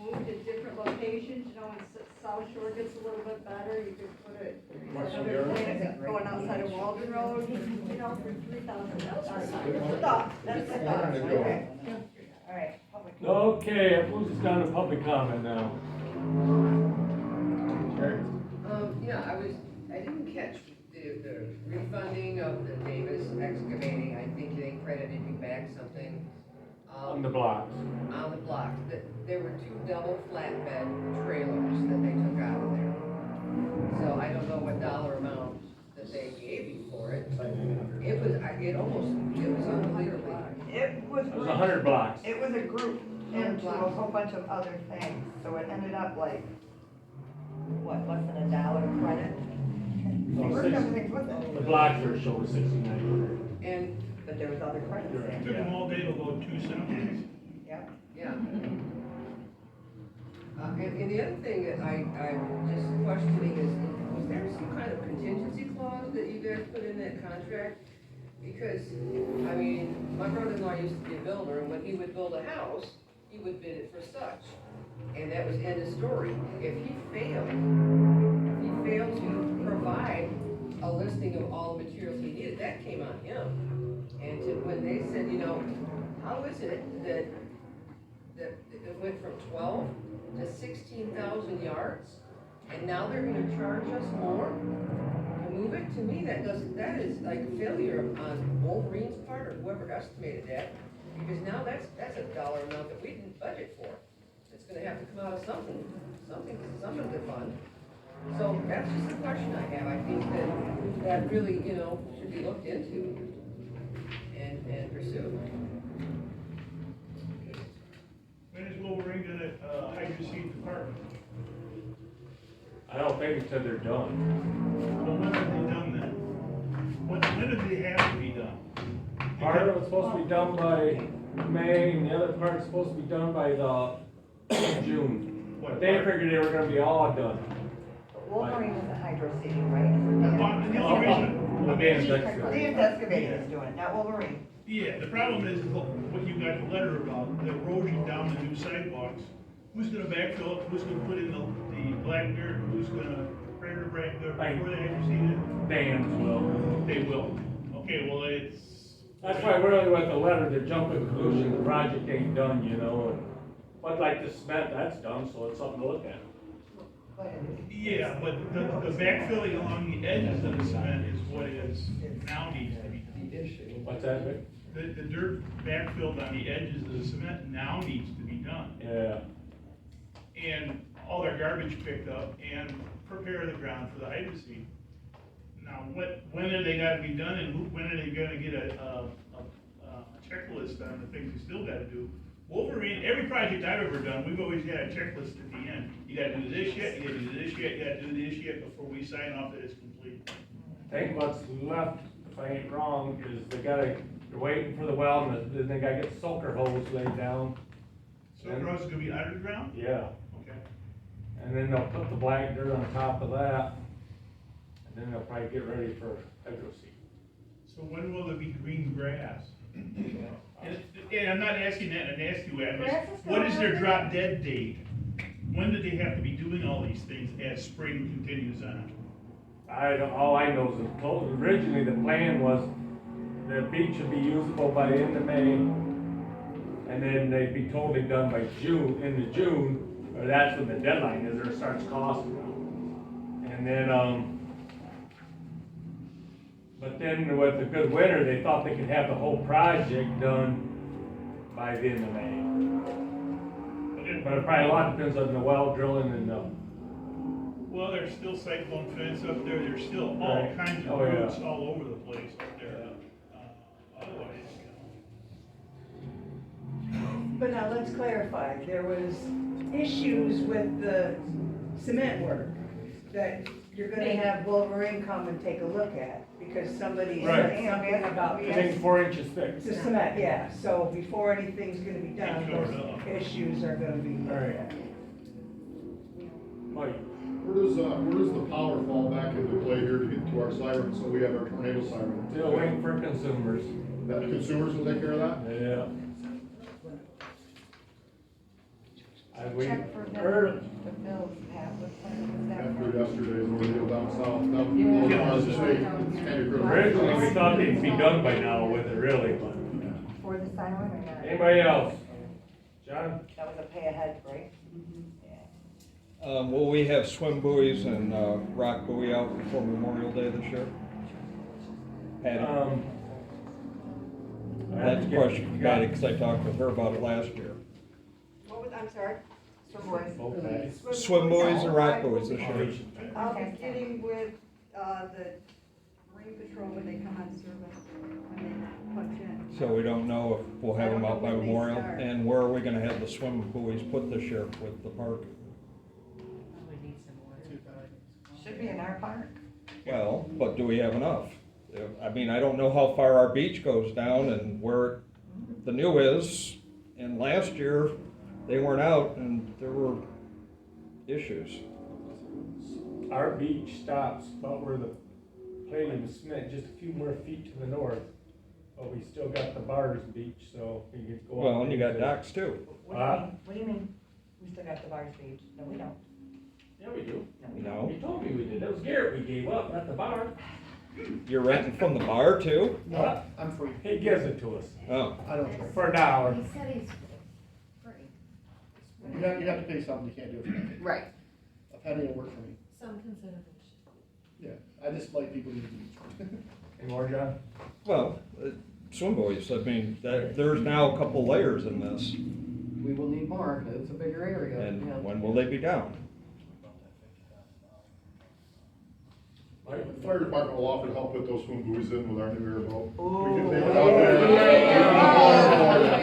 moved to different locations, you know, when South Shore gets a little bit better, you could put it another place going outside of Walden Road, you know, for $3,000. That's a thought, that's a thought. Okay. All right, public. Okay, that moves us down to public comment now. Yeah, I didn't catch the refunding of the Davis excavating. I think they credited you back something. On the blocks. On the block, there were 2 double flatbed trailers that they took out of there. So I don't know what dollar amount that they gave you for it, but it was unbelievably. It was. It was 100 blocks. It was a group into a whole bunch of other things, so it ended up like, what, less than $1 credit? Well, Worked six- everything with it. The blocks are showing 69. And, But there was other credits there. Took them all day to load 2 semis. Yep. yeah. And the other thing that I'm just questioning is, was there some kind of contingency clause that you guys put in that contract? Because, I mean, my brother-in-law used to be a builder, and when he would build a house, he would bid it for such. And that was end of story. If he failed to provide a listing of all the materials he needed, that came on him. And when they said, you know, how is it that it went from 12 to 16,000 yards, and now they're gonna charge us more to move it? To me, that is like a failure on Wolverine's part, or whoever estimated that, because now that's a dollar amount that we didn't budget for. It's gonna have to come out of something to fund. So that's just a question I have. I think that really, you know, should be looked into and pursued. When is Wolverine gonna, hydro seed the park? I don't think until they're done. Well, when are they done then? When do they have to be done? Part of it's supposed to be done by May, and the other part's supposed to be done by the June. But they figured they were gonna be all done. Wolverine is the hydro seeding, right? Well, the only reason, The band's excavating. Dan's excavating is doing it, not Wolverine. yeah, the problem is what you got the letter about, the erosion down the new sidewalks. Who's gonna backfill it, who's gonna put in the black dirt, who's gonna spread the black dirt before they hydro seed it? Bands will. They will. Okay, well, it's. That's why really with the letter, the jump to conclusion, the project ain't done, you know. But like the cement, that's done, so it's something to look at. Yeah, but the backfilling along the edges of the cement is what now needs to be done. What's that, Vic? The dirt backfilled on the edges of the cement now needs to be done. Yeah. And all their garbage picked up and prepare the ground for the hydro seed. Now, when are they gotta be done, and when are they gonna get a checklist on the things you still gotta do. Wolverine, every project I've ever done, we've always had a checklist at the end. You gotta do this yet, you gotta do this yet, you gotta do this yet before we sign off that it's complete. I think what's left, if I ain't wrong, is they're waiting for the well, and then they gotta get soaker hose laid down. So the road's gonna be underground? Yeah, Okay. and then they'll put the black dirt on top of that, and then they'll probably get ready for hydro seed. So when will there be green grass? And I'm not asking that in a nasty way, I'm Grass is just, what is growing their up. drop dead date? When do they have to be doing all these things as spring continues on? All I know is originally the plan was the beach should be usable by the end of May, and then they'd be totally done by June, into June, or that's when the deadline is, or it starts costing them. And then, but then with the good winter, they thought they could have the whole project done by the end of May. But it probably a lot depends on the well drilling and Well, there's still cyclone fence up there, there's still all Right. kinds of Oh, yeah. routes all over the place up there. Otherwise, But now let's clarify, there was issues with the cement work that you're gonna have Wolverine come and take a look at, because somebody Right. said something about everything's 4 inches thick. the cement, yeah, so before anything's gonna be done, Be covered those up. issues are gonna be looked Right. at. Mike, Where does the power fall back into play here to get to our siren, so we have our tornado siren? still waiting for consumers. That consumers will take care of that? Yeah. We Check for heard, the bills, Pat, what was that? After yesterday's ordeal down south, that Yeah. was the state, it's kind of critical. originally we thought they'd be done by now with it really, but For the siren or not? anybody else? John? That was a pay ahead, right? Will we have swim buoys and rock buoy out before Memorial Day this year? Patty? That's a question for Patty, because I talked with her about it last year. What was, I'm sorry? Okay. Swim buoys and rock buoys this year. I'll be getting with, the Marine Patrol when they come on service, when they punch in. So we don't know if we'll have them out by Memorial. And where are we gonna have the swim buoys put this year with the park? Should be in our park. Well, but do we have enough? I mean, I don't know how far our beach goes down and where the new is. And last year, they weren't out and there were issues. Our beach stops about where the Palladium is cement, just a few more feet to the north. But we still got the bars beach, so we can go. Well, and you got docks too. What do you mean? We still got the bars beach? No, we don't. Yeah, we do. No? You told me we did. That was Garrett we gave up, not the bar. You're renting from the bar too? No, I'm free. he gives it to us Oh. I don't care. for $1. He said he's free. You have to pay something, you can't do it for nothing. Right. A penny will work for me. Some consideration. Yeah, I just like people to use the beach. Any more, John? Well, swim buoys, I mean, there's now a couple layers in this. We will need more, 'cause it's a bigger area. Yeah. And when will they be down? The fire department will offer to help put those swim buoys in with our new airboat. Ooh. We can take it out there.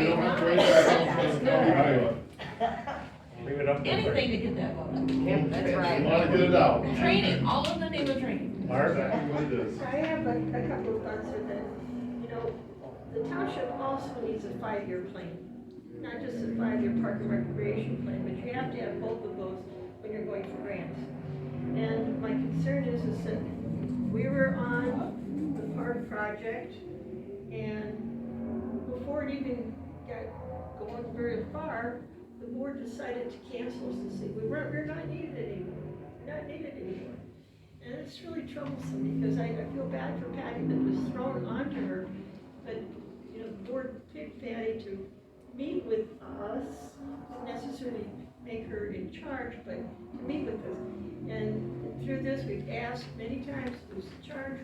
You don't have to wait there. Leave it up there. Anything to get that going. Yeah, That's We right. wanna get it out. Training, all in the name of training. Marv? Exactly what it is. I have a couple of thoughts with that. You know, the township also needs a 5-year plan. Not just a 5-year park and recreation plan, but you have to have both of those when you're going for grants. And my concern is that we were on the park project, and before it even got going very far, the board decided to cancel us and say, we're not needed anymore. We're not needed anymore. And it's really troublesome, because I feel bad for Patty that was thrown onto her, but, you know, the board picked Patty to meet with us, didn't necessarily make her in charge, but to meet with us. And through this, we've asked many times, who's in charge,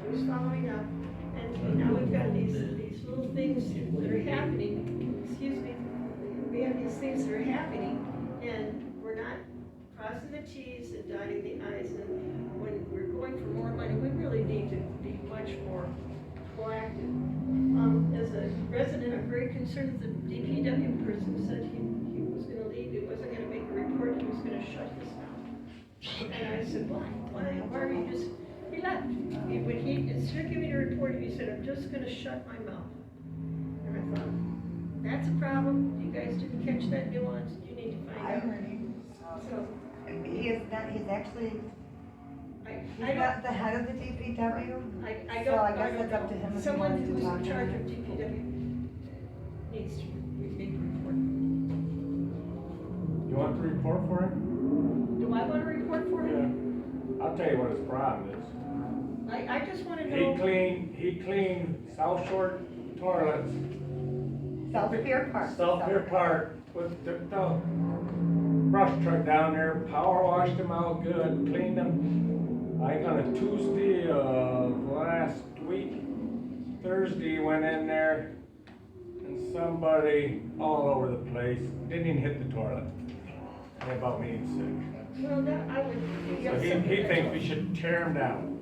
who's following up, and now we've got these little things that are happening, excuse me, we have these things that are happening, and we're not crossing the T's and dotting the I's, and when we're going for more money, we really need to be much more proactive. As a resident, I'm very concerned that the DPW person said he was gonna leave, he wasn't gonna make a report, he was gonna shut this down. And I said, why are you just, he left. When he, instead of giving a report, he said, I'm just gonna shut my mouth. And I thought, that's a problem, you guys didn't catch that nuance, you need to find I out. heard him. So, He is not, he's actually, he's I not the head of the DPW. I So don't, I I guess don't it's up know. to him if he Someone wants to who's talk in to charge him. of DPW needs to make a report. You want the report for him? Do I want a report for him? Yeah. I'll tell you what his problem is. I just wanna know. He cleaned South Shore toilets. South Pier Park. South Pier Park with the brush truck down there, power washed them out good, cleaned them. Like on a Tuesday of last week, Thursday went in there and somebody all over the place, didn't even hit the toilet. They about made sick. Well, that, I would. So he thinks we should tear them down.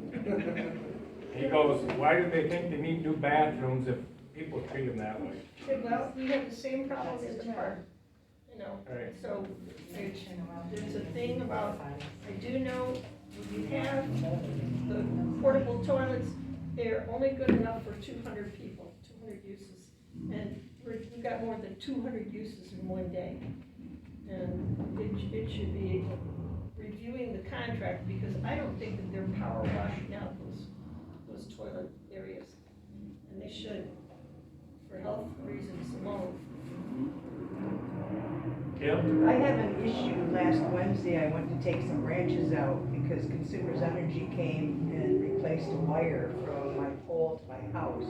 He goes, why do they think they need new bathrooms if people treat them that way? Well, we have the same problem in the park, you know, Right. so there's a thing about, I do know when you have the portable toilets, they're only good enough for 200 people, 200 uses. And we've got more than 200 uses in one day. And it should be reviewing the contract, because I don't think that they're power washing out those toilet areas. And they should, for health reasons alone. Kim? I have an issue. Last Wednesday, I went to take some branches out because Consumers Energy came and replaced a wire from my pole to my house.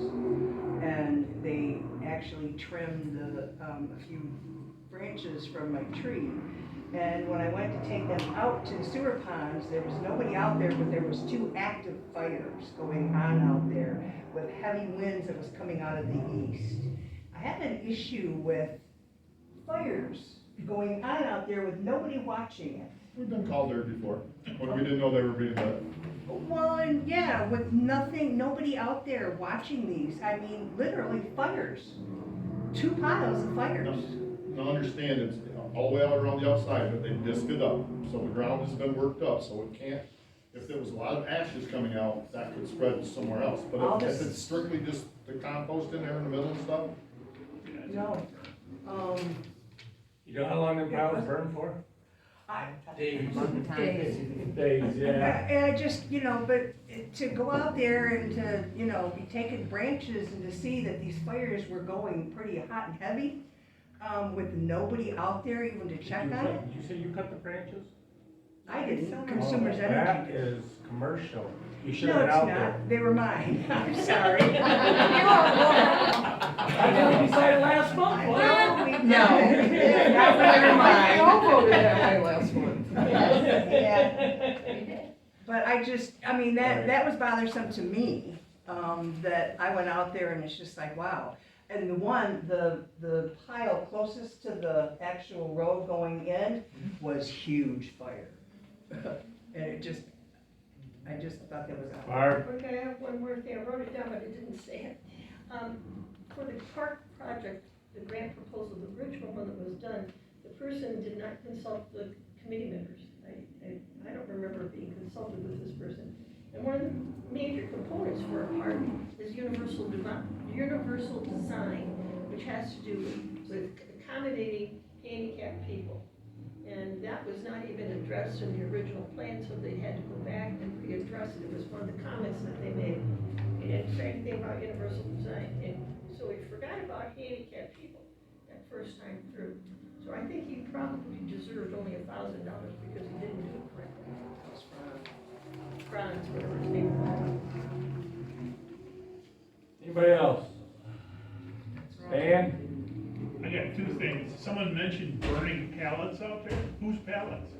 And they actually trimmed a few branches from my tree. And when I went to take them out to the sewer ponds, there was nobody out there, but there was 2 active fires going on out there with heavy winds that was coming out of the east. I have an issue with fires going on out there with nobody watching it. We've been called there before, when we didn't know they were being lit. Well, and yeah, with nobody out there watching these. I mean, literally fires. 2 piles of fires. Now understand, it's all the way out around the outside, but they disked it up, so the ground has been worked up, so it can't, if there was a lot of ashes coming out, that could spread somewhere else. But if it's strictly just the compost in there in the middle and stuff, No. You know how long them piles burn for? Days. Days, yeah. And I just, but to go out there and to, be taking branches and to see that these fires were going pretty hot and heavy, with nobody out there even to check on it. Did you say you cut the branches? I didn't, Consumers Energy. That is commercial. You should No, have been it's out there. not. They were mine. I'm sorry. I know you decided last month, No, we didn't. No. Never mind. We all voted that way last month. Yeah. But that was bothersome to me, that I went out there and it's just like, wow. And the pile closest to the actual road going in was huge fire. And I just thought that was out. Barb? Okay, I have one more thing, I wrote it down, but I didn't say it. For the park project, the grant proposal, the original one that was done, the person did not consult the committee members. I don't remember being consulted with this person. And one of the major components for a park is universal design, which has to do with accommodating handicapped people. And that was not even addressed in the original plan, so they had to go back and readdress it. It was one of the comments that they made. They didn't say anything about universal design, and so we forgot about handicapped people that first time through. So I think he probably deserved only $1,000 because he didn't do it correctly. That was Franz, whatever his name was. Anybody else? Dan? I got 2 things. Someone mentioned burning pallets out there. Whose pallets?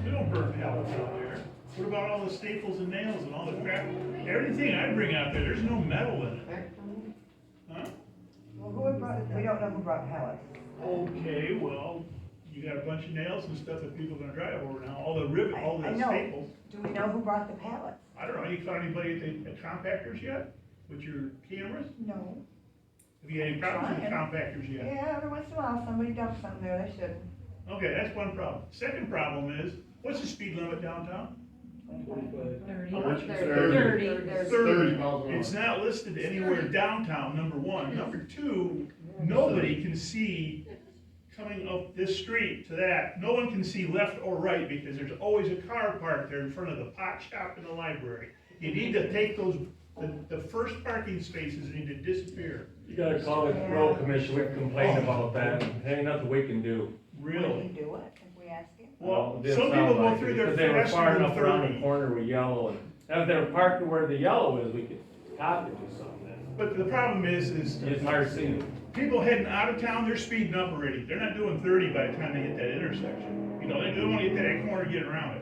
We don't burn pallets out there. What about all the staples and nails and all the crap? Everything I bring out there, there's no metal in it. Huh? well, we don't know who brought pallets. Okay, well, you got a bunch of nails and stuff that people are gonna drive over now, all the rivet, all I the know. staples. Do we know who brought the pallets? I don't know, you found anybody at compactors yet, with your cameras? No. Have you had any problems with compactors yet? Yeah, every once in a while, somebody dumps something there they shouldn't. Okay, that's one problem. Second problem is, what's the speed limit downtown? 25. How much? 30 miles an hour. It's not listed anywhere downtown, number one. Number two, nobody can see coming up this street to that. No one can see left or right because there's always a car parked there in front of the pot shop and the library. You need to take those, the first parking spaces need to disappear. You gotta call the road commission, we can complain about that, ain't nothing we can do. Will Really? he do it if we ask him? Well, It didn't some sound people go like through it, there 'cause they were faster far than enough around the 30. corner with yellow, and if they were parked where the yellow is, we could have to do something then. But the problem is It's hard seeing. people heading out of town, they're speeding up already. They're not doing 30 by the time they hit that intersection. You know, they don't want to get to that corner and get around it.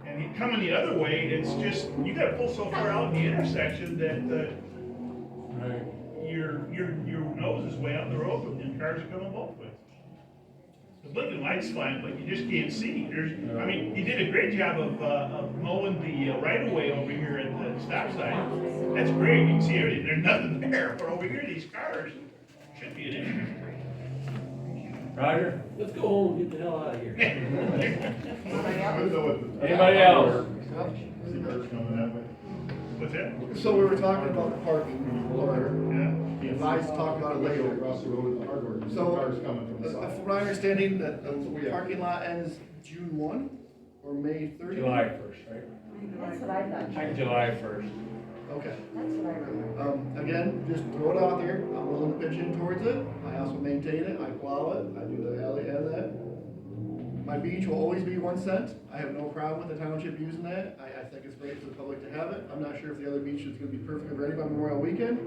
And coming the other way, it's just, you gotta pull so far out in the intersection that, Right. your nose is way out in the road and cars are coming both ways. The blinking light's fine, but you just can't see. I mean, he did a great job of mowing the right of way over here at the stop sign. That's great, you can see everything, there's nothing there, but over here, these cars, should be an issue. Roger? Let's go home and get the hell out of here. Anybody else? See cars coming that way. What's that? So we were talking about the parking earlier. Yeah. And I talked about it later. Across the road with the hardware, So, cars coming from the side. from my understanding, that the parking lot ends June 1 or May 30? July 1st, right? That's what I thought. I think July 1st. Okay. That's what I remember. Again, just throw it out there. I'm willing to pitch in towards it. I also maintain it. I plow it. I do the alley and that. My beach will always be 1 cent. I have no problem with the township using that. I think it's great for the public to have it. I'm not sure if the other beach is gonna be perfectly ready by Memorial Weekend.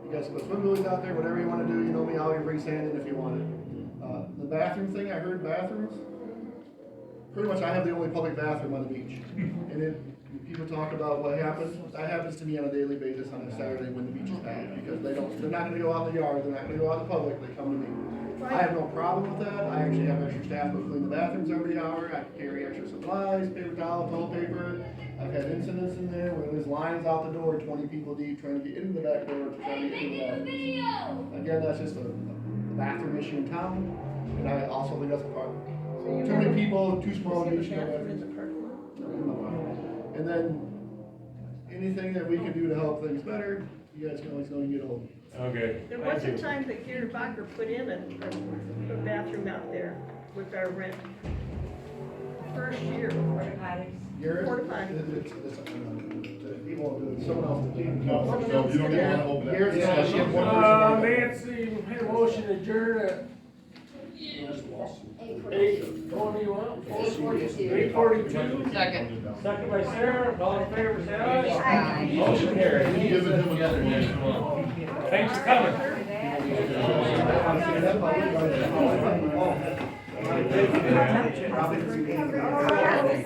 You guys can put swim buoys out there, whatever you wanna do, you know me, I'll bring sand in if you want it. The bathroom thing, I heard bathrooms. Pretty much I have the only public bathroom on the beach. And people talk about what happens, that happens to me on a daily basis on a Saturday when the beach is packed. Because they're not gonna go out in the yard, they're not gonna go out in the public, they come to me. I have no problem with that. I actually have extra staff who clean the bathrooms every hour. I carry extra supplies, paper towel, toilet paper. I've had incidents in there where there's lines out the door, 20 people deep, trying to get into the back door to try to get into the bathroom. Again, that's just a bathroom issue in town. And I also think that's a part. Too many people, too small, beach, no bathrooms. And then, anything that we can do to help things better, you guys can always know you get a hold of me. Okay, There thank was you. a time that Gary Bacher put in a bathroom out there with our rent. First year. Garrett? Porta potty. He won't do it, someone else will do it. No, you don't even want to open that. Garrett's got shit, one person. Nancy, made a motion to adjourn at 8:42. Second. Second by Sarah, all in favor, say aye. Aye. Motion carried. Thanks for coming. Probably.